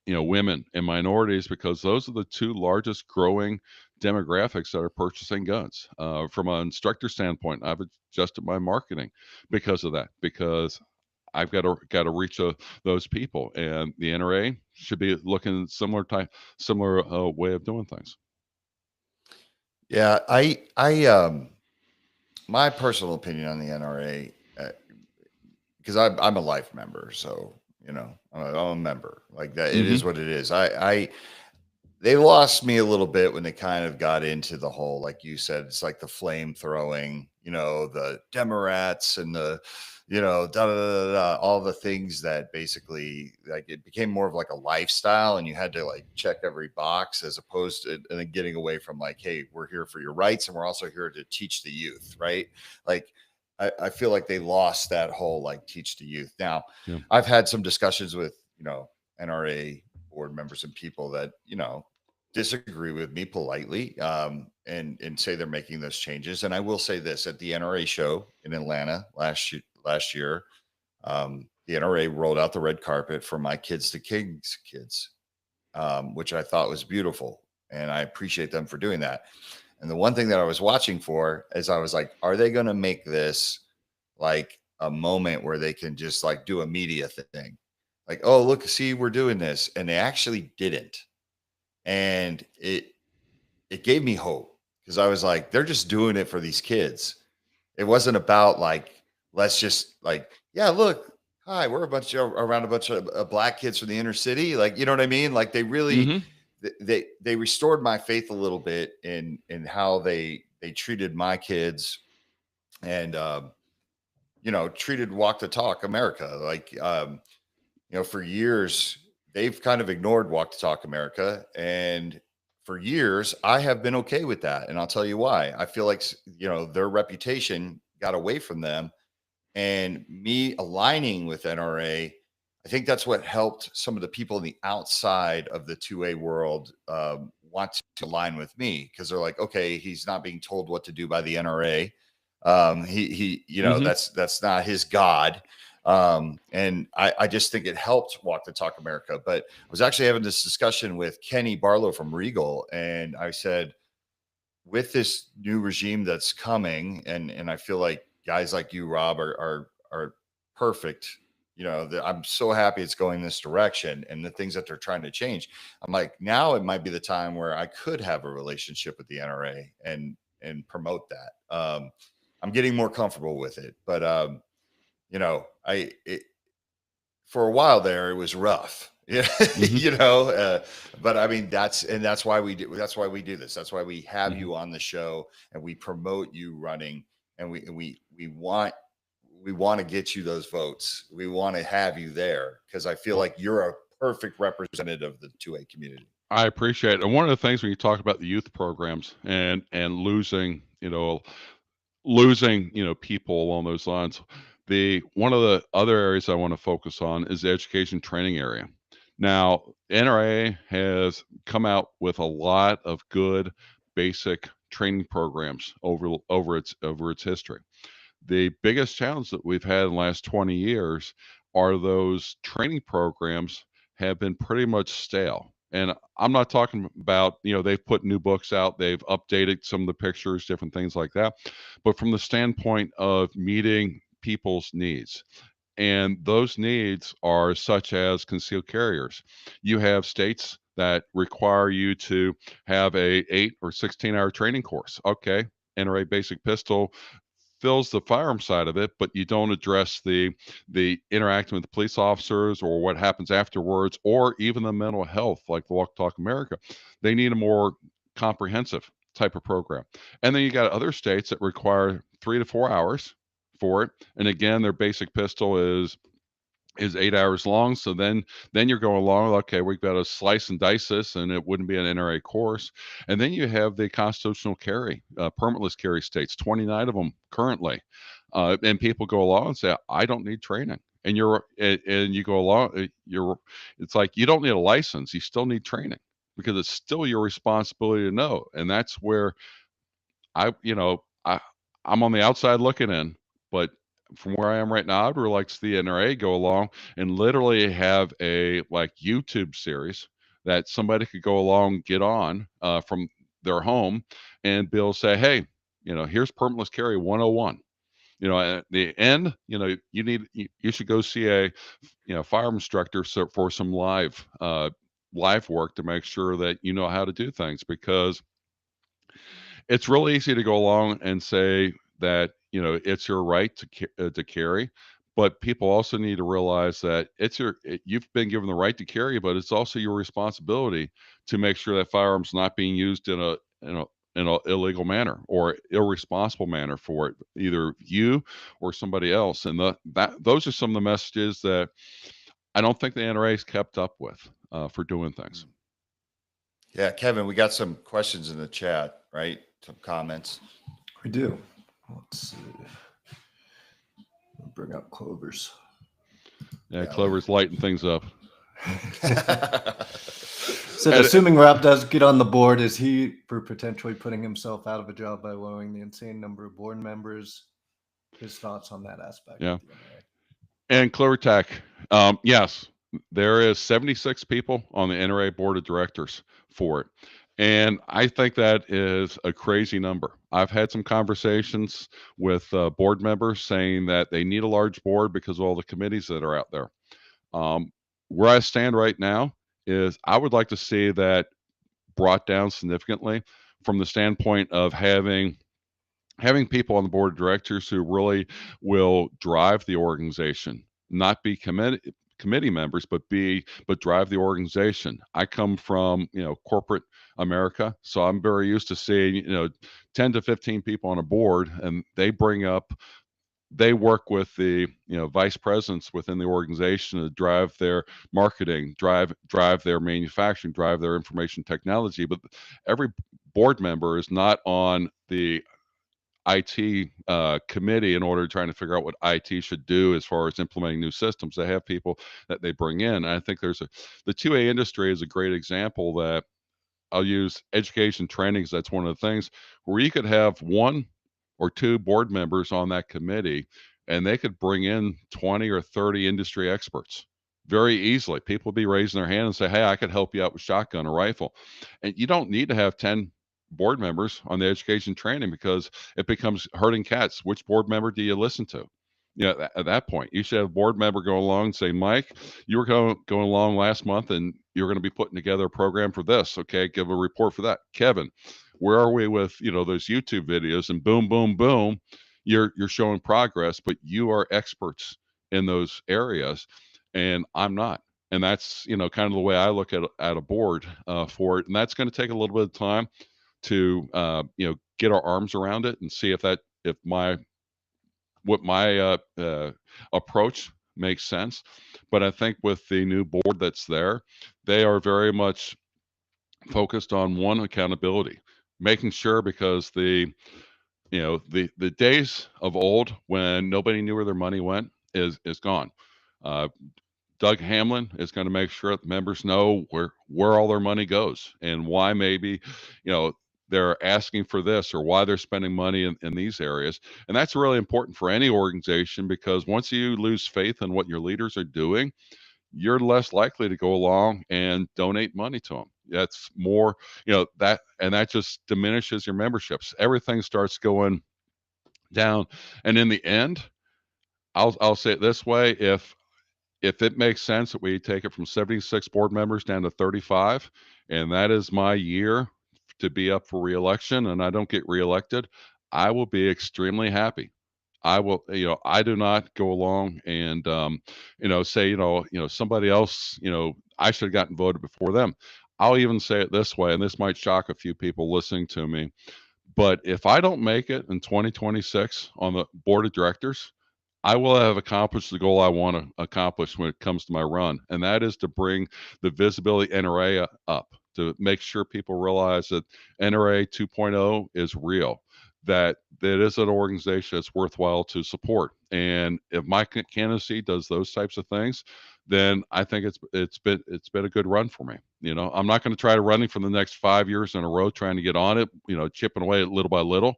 women and minorities, because those are the two largest growing demographics that are purchasing guns. From an instructor standpoint, I've adjusted my marketing because of that, because I've got to reach those people, and the NRA should be looking at similar way of doing things. Yeah, I my personal opinion on the NRA, because I'm a life member, so I'm a member like that. It is what it is. They lost me a little bit when they kind of got into the whole, like you said, it's like the flame throwing, the Democrats and the, da, da, da, da, all the things that basically like it became more of like a lifestyle, and you had to like check every box as opposed to and then getting away from like, hey, we're here for your rights and we're also here to teach the youth, right? Like I feel like they lost that whole like teach the youth. Now, I've had some discussions with NRA board members and people that disagree with me politely and say they're making those changes. And I will say this: at the NRA show in Atlanta last year, the NRA rolled out the red carpet for my Kids to Kings kids, which I thought was beautiful, and I appreciate them for doing that. And the one thing that I was watching for is I was like, are they going to make this like a moment where they can just like do a media thing? Like, oh, look, see, we're doing this. And they actually didn't. And it gave me hope, because I was like, they're just doing it for these kids. It wasn't about like, let's just like, yeah, look, hi, we're around a bunch of black kids from the inner city. Like, you know what I mean? Like they really, they restored my faith a little bit in how they treated my kids, and treated Walk the Talk America. Like for years they've kind of ignored Walk the Talk America, and for years I have been okay with that, and I'll tell you why. I feel like their reputation got away from them, and me aligning with NRA, I think that's what helped some of the people on the outside of the 2A world want to align with me, because they're like, okay, he's not being told what to do by the NRA. That's not his God. And I just think it helped Walk the Talk America. But I was actually having this discussion with Kenny Barlow from Regal, and I said, with this new regime that's coming, and I feel like guys like you, Rob, are perfect. I'm so happy it's going this direction, and the things that they're trying to change. I'm like, now it might be the time where I could have a relationship with the NRA and promote that. I'm getting more comfortable with it, but for a while there, it was rough. Yeah. But I mean, that's why we do this. That's why we have you on the show, and we promote you running, and we want to get you those votes. We want to have you there, because I feel like you're a perfect representative of the 2A community. I appreciate it. And one of the things when you talk about the youth programs and losing people along those lines, one of the other areas I want to focus on is the education training area. Now, NRA has come out with a lot of good basic training programs over its history. The biggest challenge that we've had in the last 20 years are those training programs have been pretty much stale. And I'm not talking about, they've put new books out, they've updated some of the pictures, different things like that. But from the standpoint of meeting people's needs, and those needs are such as concealed carriers. You have states that require you to have a 8 or 16-hour training course. Okay, NRA basic pistol fills the firearm side of it, but you don't address the interacting with the police officers or what happens afterwards, or even the mental health, like the Walk Talk America. They need a more comprehensive type of program. And then you got other states that require 3 to 4 hours for it. And again, their basic pistol is 8 hours long. So then you're going along, okay, we've got to slice and dice this, and it wouldn't be an NRA course. And then you have the constitutional carry, permitless carry states, 29 of them currently. And people go along and say, I don't need training. And you go along, it's like, you don't need a license, you still need training, because it's still your responsibility to know. And that's where I'm on the outside looking in, but from where I am right now, I'd really like to see the NRA go along and literally have a YouTube series that somebody could go along, get on from their home, and be able to say, hey, here's permitless carry 101. At the end, you should go see a firearm instructor for some live work to make sure that you know how to do things, because it's really easy to go along and say that it's your right to carry, But people also need to realize that you've been given the right to carry, but it's also your responsibility to make sure that firearms not being used in an illegal manner or irresponsible manner for it, either you or somebody else. And those are some of the messages that I don't think the NRA's kept up with for doing things. Yeah, Kevin, we got some questions in the chat, right? Some comments. We do. Let's see. I'll bring up Clover's. Yeah, Clover's lighting things up. So assuming Rob does get on the board, is he for potentially putting himself out of a job by lowering the insane number of board members? His thoughts on that aspect. Yeah. Of the NRA. And CloverTech, yes, there is 76 people on the NRA Board of Directors for it. And I think that is a crazy number. I've had some conversations with board members saying that they need a large board because of all the committees that are out there. Where I stand right now is I would like to see that brought down significantly from the standpoint of having people on the board of directors who really will drive the organization, not be committee members, but drive the organization. I come from corporate America, so I'm very used to seeing 10 to 15 people on a board, and they work with the vice presidents within the organization to drive their marketing, drive their manufacturing, drive their information technology. But every board member is not on the IT committee in order to trying to figure out what IT should do as far as implementing new systems. They have people that they bring in. And I think the 2A industry is a great example that I'll use education trainings. That's one of the things where you could have one or two board members on that committee and they could bring in 20 or 30 industry experts very easily. People would be raising their hand and say, hey, I could help you out with shotgun or rifle. And you don't need to have 10 board members on the education training because it becomes herding cats. Which board member do you listen to? At that point, you should have a board member go along and say, Mike, you were going along last month and you're going to be putting together a program for this. Okay, give a report for that. Kevin, where are we with those YouTube videos? And boom, boom, boom, you're showing progress, but you are experts in those areas, and I'm not. And that's kind of the way I look at a board for it. And that's going to take a little bit of time to get our arms around it and see if my approach makes sense. But I think with the new board that's there, they are very much focused on one, accountability, making sure, because the days of old when nobody knew where their money went is gone. Doug Hamlin is going to make sure that members know where all their money goes and why maybe they're asking for this or why they're spending money in these areas. And that's really important for any organization, because once you lose faith in what your leaders are doing, you're less likely to go along and donate money to them. That's more, that just diminishes your memberships. Everything starts going down. And in the end, I'll say it this way: if it makes sense that we take it from 76 board members down to 35, and that is my year to be up for reelection, and I don't get reelected, I will be extremely happy. I will, I do not go along and, say, somebody else, I should have gotten voted before them. I'll even say it this way, and this might shock a few people listening to me, but if I don't make it in 2026 on the board of directors, I will have accomplished the goal I want to accomplish when it comes to my run, and that is to bring the visibility NRA up, to make sure people realize that NRA 2.0 is real, that it is an organization that's worthwhile to support. And if my candidacy does those types of things, then I think it's been a good run for me. I'm not going to try to run for the next 5 years in a row trying to get on it, chipping away little by little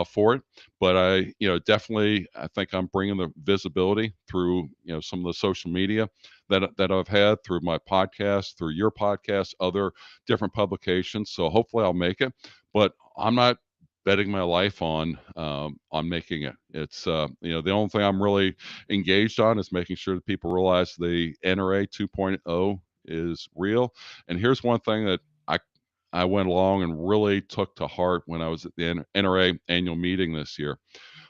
for it. But I definitely, I think I'm bringing the visibility through some of the social media that I've had, through my podcast, through your podcast, other different publications. So hopefully I'll make it, but I'm not betting my life on making it. It's the only thing I'm really engaged on is making sure that people realize the NRA 2.0 is real. And here's one thing that I went along and really took to heart when I was at the NRA annual meeting this year,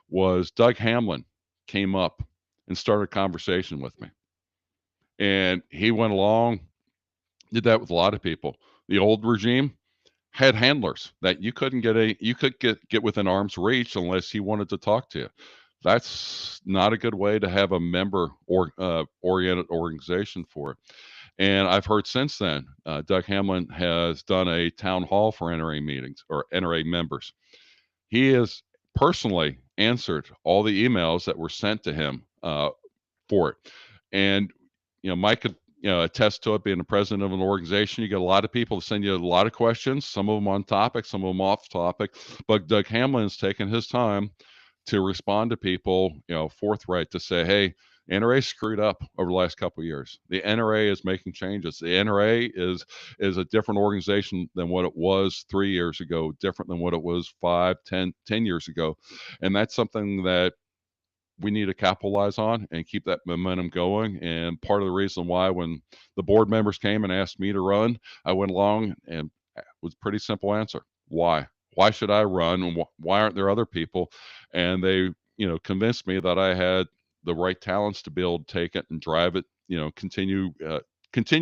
was Doug Hamlin came up and start a conversation with me. And he went along, did that with a lot of people. The old regime had handlers that you couldn't get within arm's reach unless he wanted to talk to you. That's not a good way to have a member or oriented organization for it. And I've heard since then, Doug Hamlin has done a town hall for NRA meetings or NRA members. He has personally answered all the emails that were sent to him for it. And Mike could attest to it. Being the president of an organization, you get a lot of people to send you a lot of questions. Some of them on topic, some of them off topic. But Doug Hamlin's taken his time to respond to people, forthright to say, hey, NRA screwed up over the last couple of years. The NRA is making changes. The NRA is a different organization than what it was 3 years ago, different than what it was 5, 10 years ago. And that's something that we need to capitalize on and keep that momentum going. And part of the reason why when the board members came and asked me to run, I went along and it was a pretty simple answer. Why? Why should I run? And why aren't there other people? And they, convinced me that I had the right talents to be able to take it and drive it, continue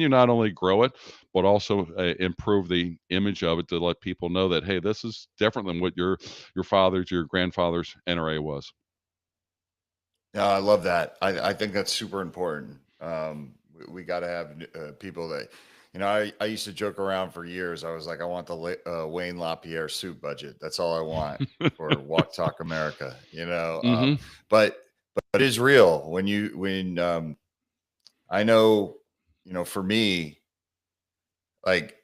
not only grow it, but also improve the image of it to let people know that, hey, this is different than what your father's, your grandfather's NRA was. Yeah, I love that. I think that's super important. We got to have people that, I used to joke around for years. I was like, I want the Wayne LaPierre suit budget. That's all I want for Walk Talk America, but it is real when I know, for me, like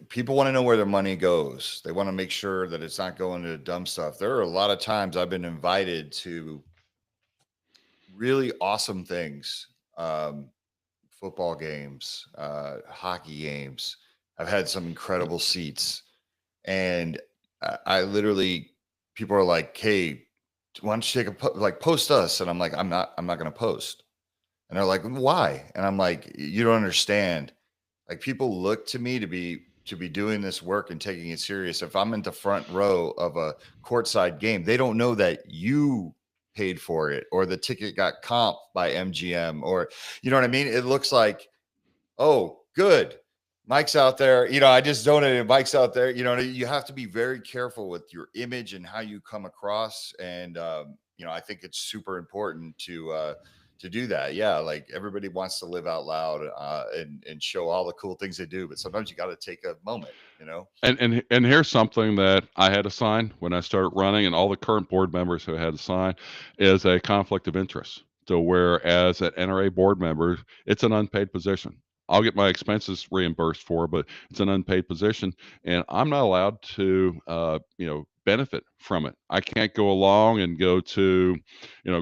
people want to know where their money goes. They want to make sure that it's not going to dumb stuff. There are a lot of times I've been invited to really awesome things, football games, hockey games. I've had some incredible seats, and I literally, people are like, hey, why don't you take post us? And I'm like, I'm not going to post. And they're like, why? And I'm like, you don't understand. Like, people look to me to be doing this work and taking it serious. If I'm in the front row of a courtside game, they don't know that you paid for it, or the ticket got comped by MGM, or you know what I mean? It looks like, oh, good, Mike's out there. I just donated. Mike's out there. You have to be very careful with your image and how you come across. And I think it's super important to do that. Yeah, like everybody wants to live out loud and show all the cool things they do, but sometimes you got to take a moment. And here's something that I had to sign when I started running, and all the current board members who had to sign, is a conflict of interest. So whereas at NRA board member, it's an unpaid position. I'll get my expenses reimbursed for, but it's an unpaid position, and I'm not allowed to, benefit from it. I can't go along and go to,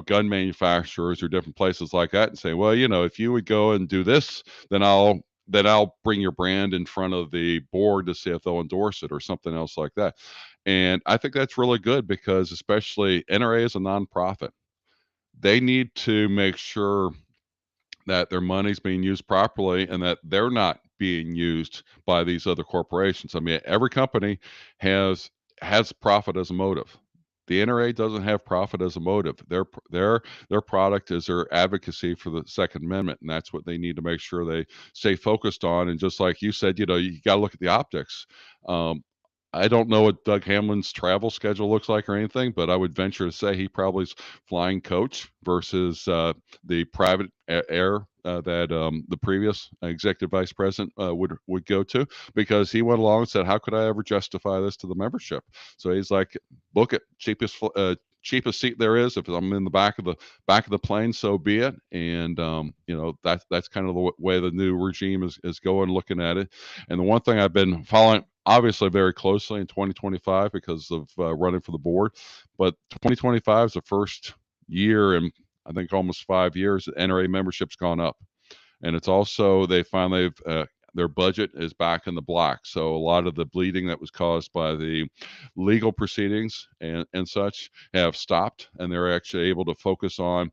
gun manufacturers or different places like that and say, well, if you would go and do this, then I'll bring your brand in front of the board to see if they'll endorse it or something else like that. And I think that's really good because especially NRA is a nonprofit. They need to make sure that their money's being used properly and that they're not being used by these other corporations. I mean, every company has profit as a motive. The NRA doesn't have profit as a motive. Their product is their advocacy for the Second Amendment, and that's what they need to make sure they stay focused on. And just like you said, you got to look at the optics. I don't know what Doug Hamlin's travel schedule looks like or anything, but I would venture to say he probably is flying coach versus the private air that the previous executive vice president would go to, because he went along and said, how could I ever justify this to the membership? So he's like, book it, cheapest seat there is. If I'm in the back of the plane, so be it. And that's kind of the way the new regime is going, looking at it. And the one thing I've been following obviously very closely in 2025 because of running for the board, but 2025 is the first year in I think almost 5 years that NRA membership's gone up. And it's also they finally their budget is back in the black. So a lot of the bleeding that was caused by the legal proceedings and such have stopped, and they're actually able to focus on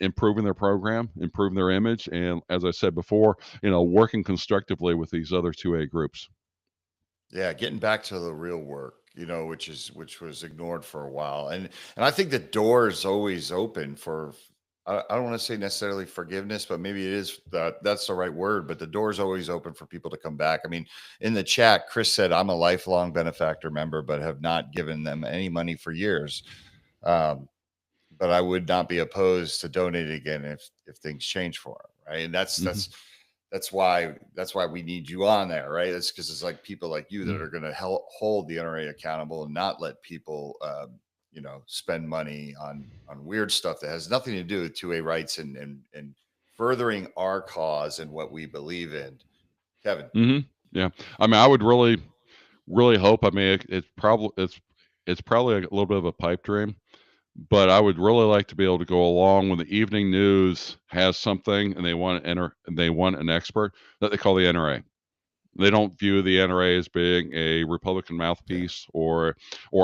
improving their program, improving their image, and as I said before, working constructively with these other 2A groups. Yeah, getting back to the real work, which was ignored for a while, and I think the door is always open for I don't want to say necessarily forgiveness, but maybe it is that's the right word. But the door's always open for people to come back. I mean, in the chat, Chris said, "I'm a lifelong benefactor member, but have not given them any money for years. Um, but I would not be opposed to donating again if things change for them, right?" And that's why we need you on there, right? It's because it's like people like you that are going to hold the NRA accountable and not let people spend money on weird stuff that has nothing to do with 2A rights and furthering our cause and what we believe in. Kevin. Yeah, I mean, I would really hope. I mean, it's probably a little bit of a pipe dream, but I would really like to be able to go along when the evening news has something and they want an expert that they call the NRA. They don't view the NRA as being a Republican mouthpiece or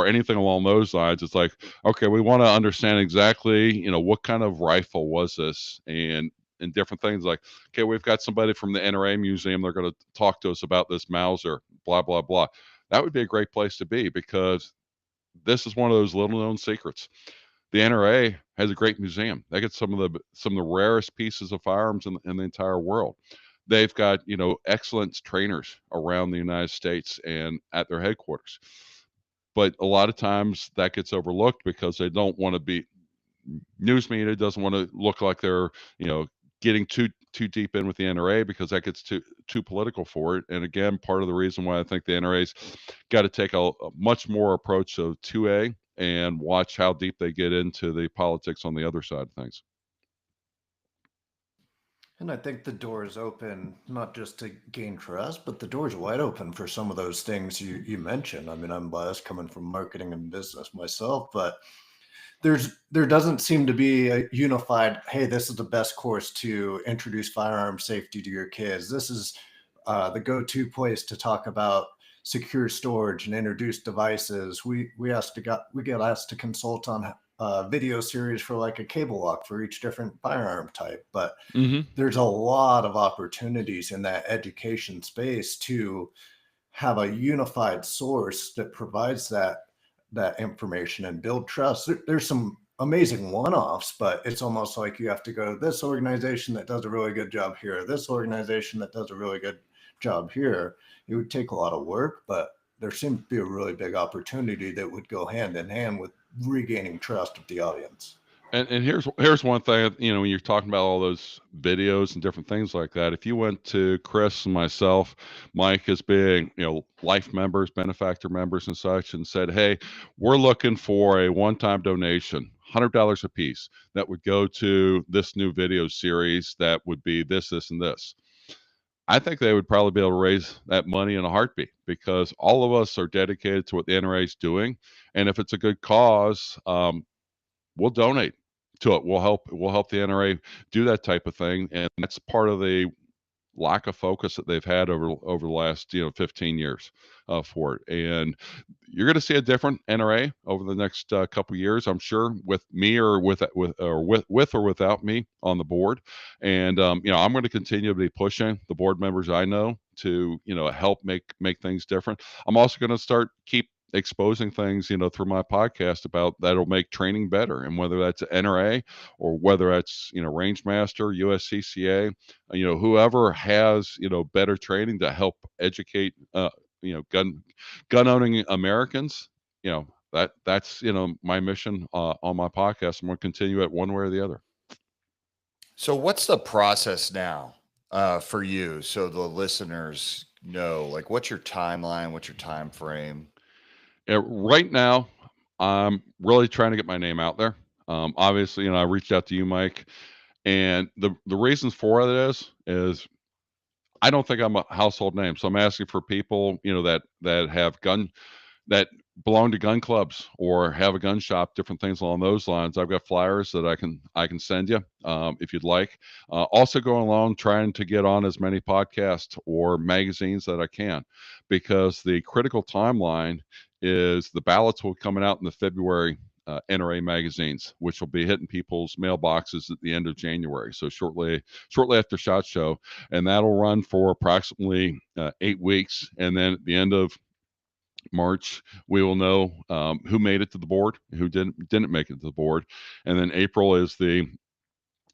anything along those lines. It's like, okay, we want to understand exactly, what kind of rifle was this, and different things like, okay, we've got somebody from the NRA museum. They're going to talk to us about this Mauser, blah blah blah. That would be a great place to be, because this is one of those little known secrets. The NRA has a great museum. They get some of the rarest pieces of firearms in the entire world. They've got excellent trainers around the United States and at their headquarters. But a lot of times that gets overlooked because they don't want to be news media doesn't want to look like they're getting too deep in with the NRA, because that gets too political for it. And again, part of the reason why I think the NRA's got to take a much more approach of 2A and watch how deep they get into the politics on the other side of things. And I think the door is open, not just to gain trust, but the door is wide open for some of those things you mentioned. I mean, I'm biased coming from marketing and business myself, but there doesn't seem to be a unified, hey, this is the best course to introduce firearm safety to your kids. This is the go-to place to talk about secure storage and introduce devices. We get asked to consult on a video series for like a cable lock for each different firearm type, but there's a lot of opportunities in that education space to have a unified source that provides that information and build trust. There's some amazing one-offs, but it's almost like you have to go to this organization that does a really good job here, this organization that does a really good job here. It would take a lot of work, but there seems to be a really big opportunity that would go hand in hand with regaining trust of the audience. And here's one thing, when you're talking about all those videos and different things like that. If you went to Chris and myself, Mike, as being life members, benefactor members, and such, and said, "Hey, we're looking for a one-time donation, $100 a piece, that would go to this new video series that would be this, and this." I think they would probably be able to raise that money in a heartbeat, because all of us are dedicated to what the NRA is doing, and if it's a good cause, we'll donate to it. We'll help the NRA do that type of thing, and that's part of the lack of focus that they've had over the last 15 years for it. And you're going to see a different NRA over the next couple years, I'm sure, with me or with or without me on the board. And I'm going to continue to be pushing the board members I know to help make things different. I'm also going to keep exposing things through my podcast about that'll make training better, and whether that's NRA or whether that's range master, USCCA, whoever has better training to help educate gun owning Americans. That's my mission on my podcast. I'm going to continue it one way or the other. So what's the process now for you, so the listeners know, like, what's your timeline, what's your time frame? Right now, I'm really trying to get my name out there. Obviously, I reached out to you, Mike, and the reasons for it is I don't think I'm a household name, so I'm asking for people that have that belong to gun clubs or have a gun shop, different things along those lines. I've got flyers that I can send you if you'd like. Also going along, trying to get on as many podcasts or magazines that I can, because the critical timeline is the ballots will be coming out in the February NRA magazines, which will be hitting people's mailboxes at the end of January. So shortly after SHOT Show, and that'll run for approximately 8 weeks. And then at the end of March, we will know who made it to the board, who didn't make it to the board, and then April is the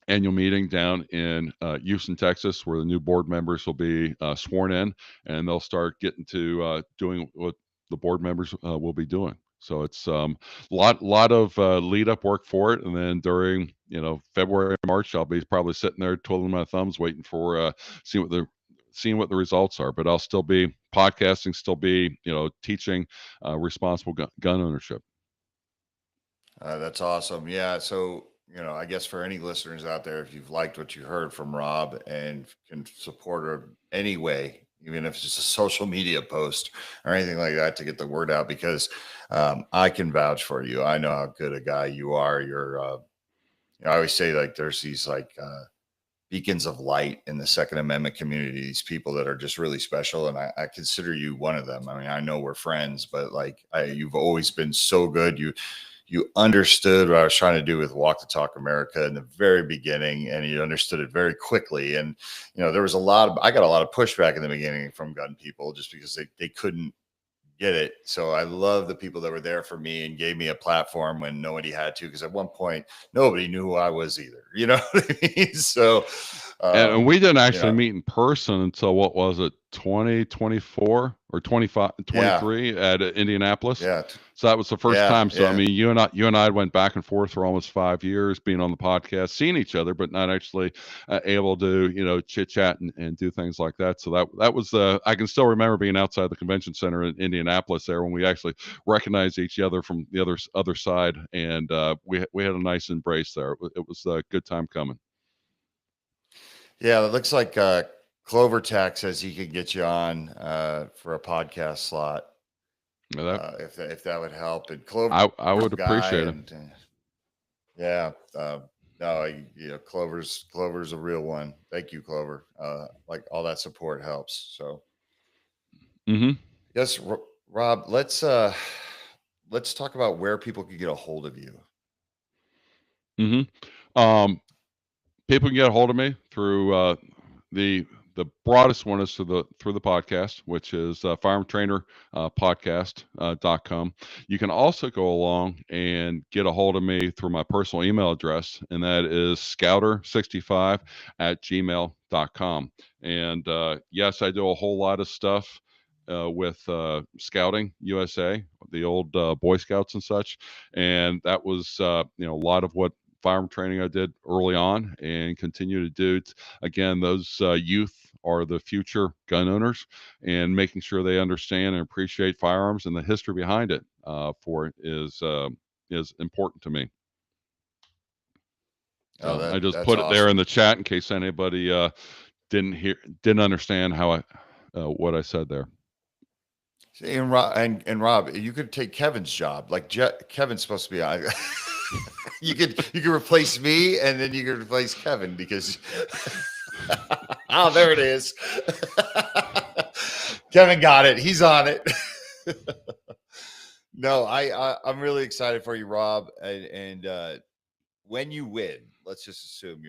annual meeting down in Houston, Texas, where the new board members will be sworn in, and they'll start getting to doing what the board members will be doing. So it's lot of lead up work for it, and then during February, March, I'll be probably sitting there twiddling my thumbs, waiting for seeing what the results are. But I'll still be podcasting, still be teaching responsible gun ownership. That's awesome. Yeah. So, I guess for any listeners out there, if you've liked what you heard from Rob and can support her any way, even if it's just a social media post or anything like that to get the word out, because I can vouch for you. I know how good a guy you are. I always say, like, there's these beacons of light in the Second Amendment community, these people that are just really special. And I consider you one of them. I mean, I know we're friends, but you've always been so good. You understood what I was trying to do with Walk the Talk America in the very beginning, and you understood it very quickly. And, there was I got a lot of pushback in the beginning from gun people just because they couldn't get it. So I love the people that were there for me and gave me a platform when nobody had to, because at one point nobody knew who I was either. You know what I mean? So, and we didn't actually meet in person until, what was it, 2024 or 25, 23 at Indianapolis. Yeah. So that was the first time. So, yeah. I mean, you and I went back and forth for almost 5 years being on the podcast, seeing each other, but not actually able to, chit chat and do things like that. So that was I can still remember being outside the convention center in Indianapolis there when we actually recognized each other from the other side. And we had a nice embrace there. It was a good time coming. Yeah, it looks like Clover Tack says he could get you on for a podcast slot. If that would help. And Clover, I would appreciate it. Yeah. No, Clover's a real one. Thank you, Clover. Like, all that support helps. So, yes, Rob, let's talk about where people can get a hold of you. People can get a hold of me through the broadest one is through the podcast, which is firearmtrainerpodcast.com. You can also go along and get a hold of me through my personal email address, and that is scouter65@gmail.com. And yes, I do a whole lot of stuff with Scouting USA, the old Boy Scouts and such. And that was a lot of what firearm training I did early on and continue to do. Again, those youth are the future gun owners, and making sure they understand and appreciate firearms and the history behind it for it is important to me. So I just put it there in the chat in case anybody didn't understand how what I said there. And Rob, you could take Kevin's job. Like, Kevin's supposed to be on. You could replace me, and then you could replace Kevin, because oh, there it is. Kevin got it. He's on it. No, I'm really excited for you, Rob. And when you win, let's just assume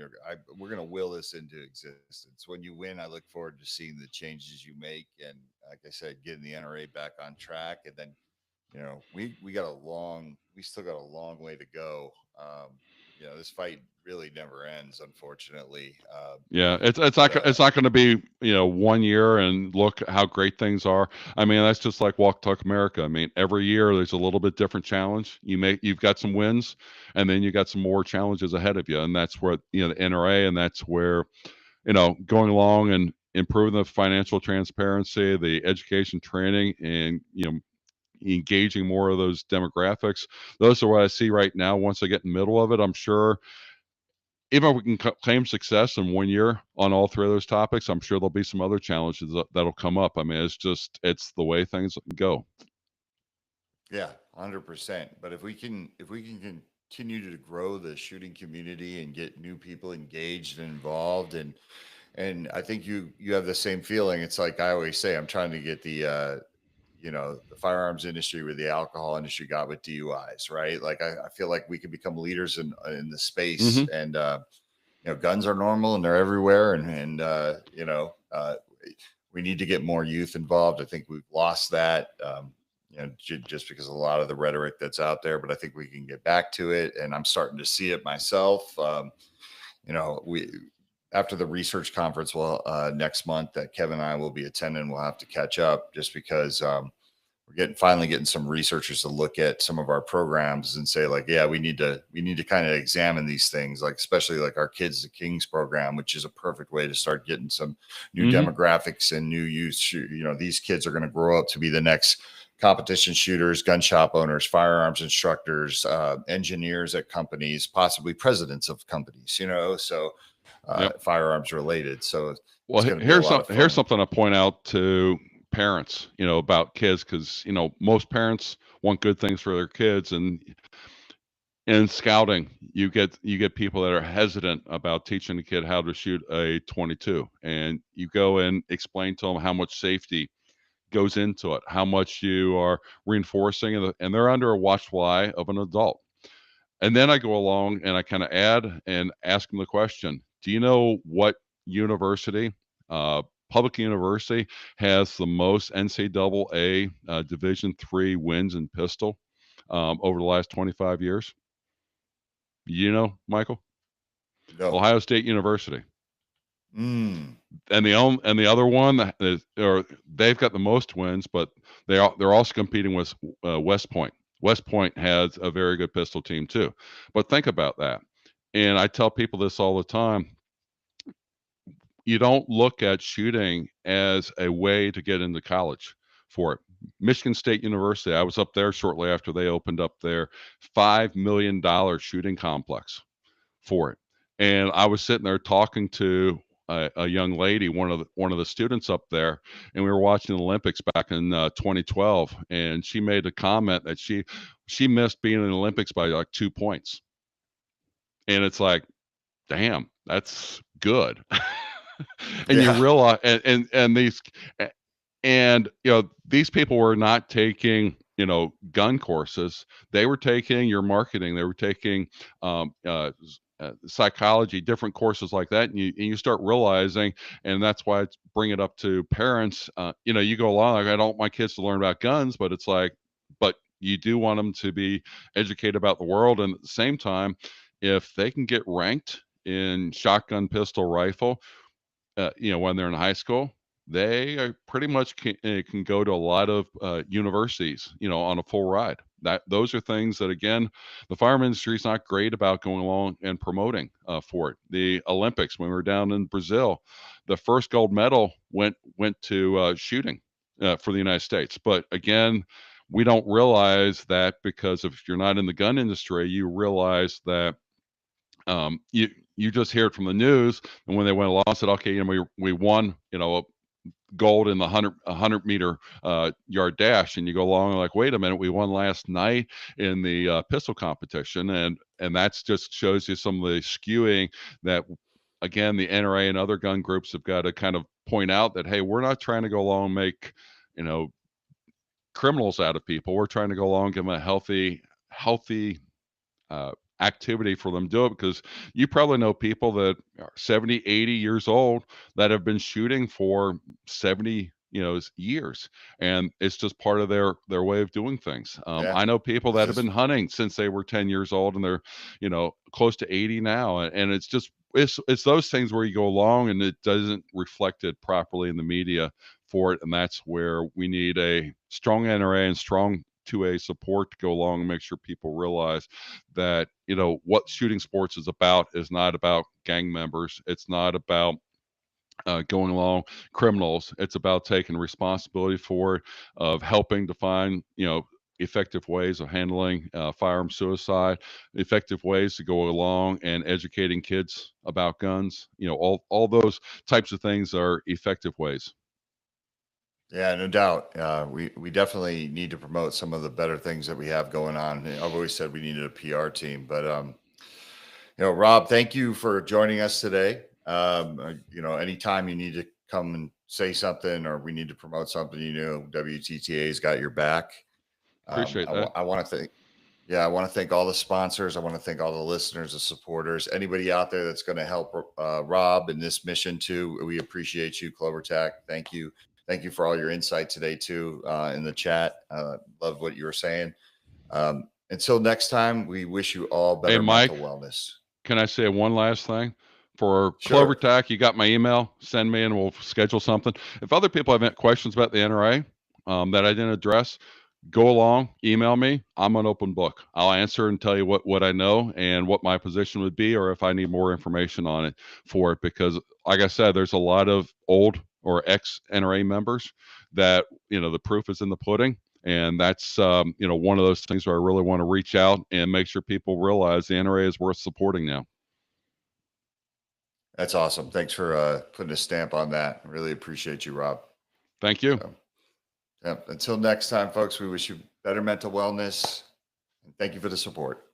we're going to will this into existence. When you win, I look forward to seeing the changes you make. And like I said, getting the NRA back on track. And then, we still got a long way to go. This fight really never ends, unfortunately. Yeah, it's not going to be 1 year and look how great things are. I mean, that's just like Walk Talk America. I mean, every year there's a little bit different challenge. You've got some wins, and then you got some more challenges ahead of you, and that's where the NRA, and that's where going along and improving the financial transparency, the education training, and engaging more of those demographics. Those are what I see right now. Once I get in the middle of it, I'm sure even if we can claim success in 1 year on all three of those topics, I'm sure there'll be some other challenges that'll come up. I mean, it's the way things go. Yeah, 100%. But if we can continue to grow the shooting community and get new people engaged and involved, and I think you have the same feeling. It's like I always say, I'm trying to get the the firearms industry where the alcohol industry got with DUIs, right? Like, I feel like we can become leaders in the space, and guns are normal and they're everywhere, and we need to get more youth involved. I think we've lost that, just because of a lot of the rhetoric that's out there, but I think we can get back to it, and I'm starting to see it myself. after the research conference, next month that Kevin and I will be attending, we'll have to catch up just because we're finally getting some researchers to look at some of our programs and say like, yeah, we need to kind of examine these things, like especially like our Kids to Kings program, which is a perfect way to start getting some new demographics and new youth. These kids are going to grow up to be the next competition shooters, gun shop owners, firearms instructors, engineers at companies, possibly presidents of companies, so firearms related. So well, here's something I point out to parents, about kids, because most parents want good things for their kids, and in scouting you get people that are hesitant about teaching a kid how to shoot a .22, and you go and explain to them how much safety goes into it, how much you are reinforcing, and they're under a watchful eye of an adult. And then I go along and I kind of add and ask them the question, do you know what university, public university, has the most NCAA Division III wins in pistol over the last 25 years? Michael? No. Ohio State University. Mm. And the other one they've got the most wins, but they're also competing with West Point. West Point has a very good pistol team too. But think about that. And I tell people this all the time. You don't look at shooting as a way to get into college for it. Michigan State University, I was up there shortly after they opened up their $5 million shooting complex for it. And I was sitting there talking to a young lady, one of the students up there, and we were watching the Olympics back in 2012, and she made a comment that she missed being in the Olympics by like 2 points. And it's like, damn, that's good. And you realize, and these people were not taking gun courses. They were taking your marketing. They were taking psychology, different courses like that, and you start realizing, and that's why it's bring it up to parents. You go along like, I don't want my kids to learn about guns, but it's like, but you do want them to be educated about the world, and at the same time, if they can get ranked in shotgun, pistol, rifle, when they're in high school, they are pretty much can go to a lot of universities, on a full ride. Those are things that, again, the firearm industry is not great about going along and promoting for it. The Olympics, when we were down in Brazil, the first gold medal went to shooting for the United States. But again, we don't realize that, because if you're not in the gun industry, you realize that you just hear it from the news, and when they went along, said, okay, we won, gold in the 100 meter yard dash, and you go along and like, wait a minute, we won last night in the pistol competition, and that's just shows you some of the skewing that, again, the NRA and other gun groups have got to kind of point out that, hey, we're not trying to go along and make criminals out of people. We're trying to go along and give them a healthy activity for them to do it, because you probably know people that are 70, 80 years old that have been shooting for 70 years, and it's just part of their way of doing things. I know people that have been hunting since they were 10 years old, and they're close to 80 now, and it's just it's those things where you go along and it doesn't reflect it properly in the media for it, and that's where we need a strong NRA and strong 2A support to go along and make sure people realize that what shooting sports is not about gang members. It's not about going along criminals. It's about taking responsibility for it, of helping to find effective ways of handling firearm suicide, effective ways to go along and educating kids about guns. All those types of things are effective ways. Yeah, no doubt. We definitely need to promote some of the better things that we have going on. I've always said we needed a PR team, but Rob, thank you for joining us today. Anytime you need to come and say something, or we need to promote something, WTTA's got your back. Appreciate that. I want to thank all the sponsors. I want to thank all the listeners, the supporters, anybody out there that's going to help Rob in this mission too. We appreciate you, CloverTech. Thank you. Thank you for all your insight today too, in the chat. Love what you were saying. Until next time, we wish you all better mental wellness. Can I say one last thing? For Sure. Clover Tack, you got my email. Send me and we'll schedule something. If other people have questions about the NRA that I didn't address, go along, email me. I'm an open book. I'll answer and tell you what I know and what my position would be, or if I need more information on it for it. Because, like I said, there's a lot of old or ex NRA members that, the proof is in the pudding. And that's, one of those things where I really want to reach out and make sure people realize the NRA is worth supporting now. That's awesome. Thanks for putting a stamp on that. Really appreciate you, Rob. Thank you. So, yeah, until next time, folks, we wish you better mental wellness. And thank you for the support.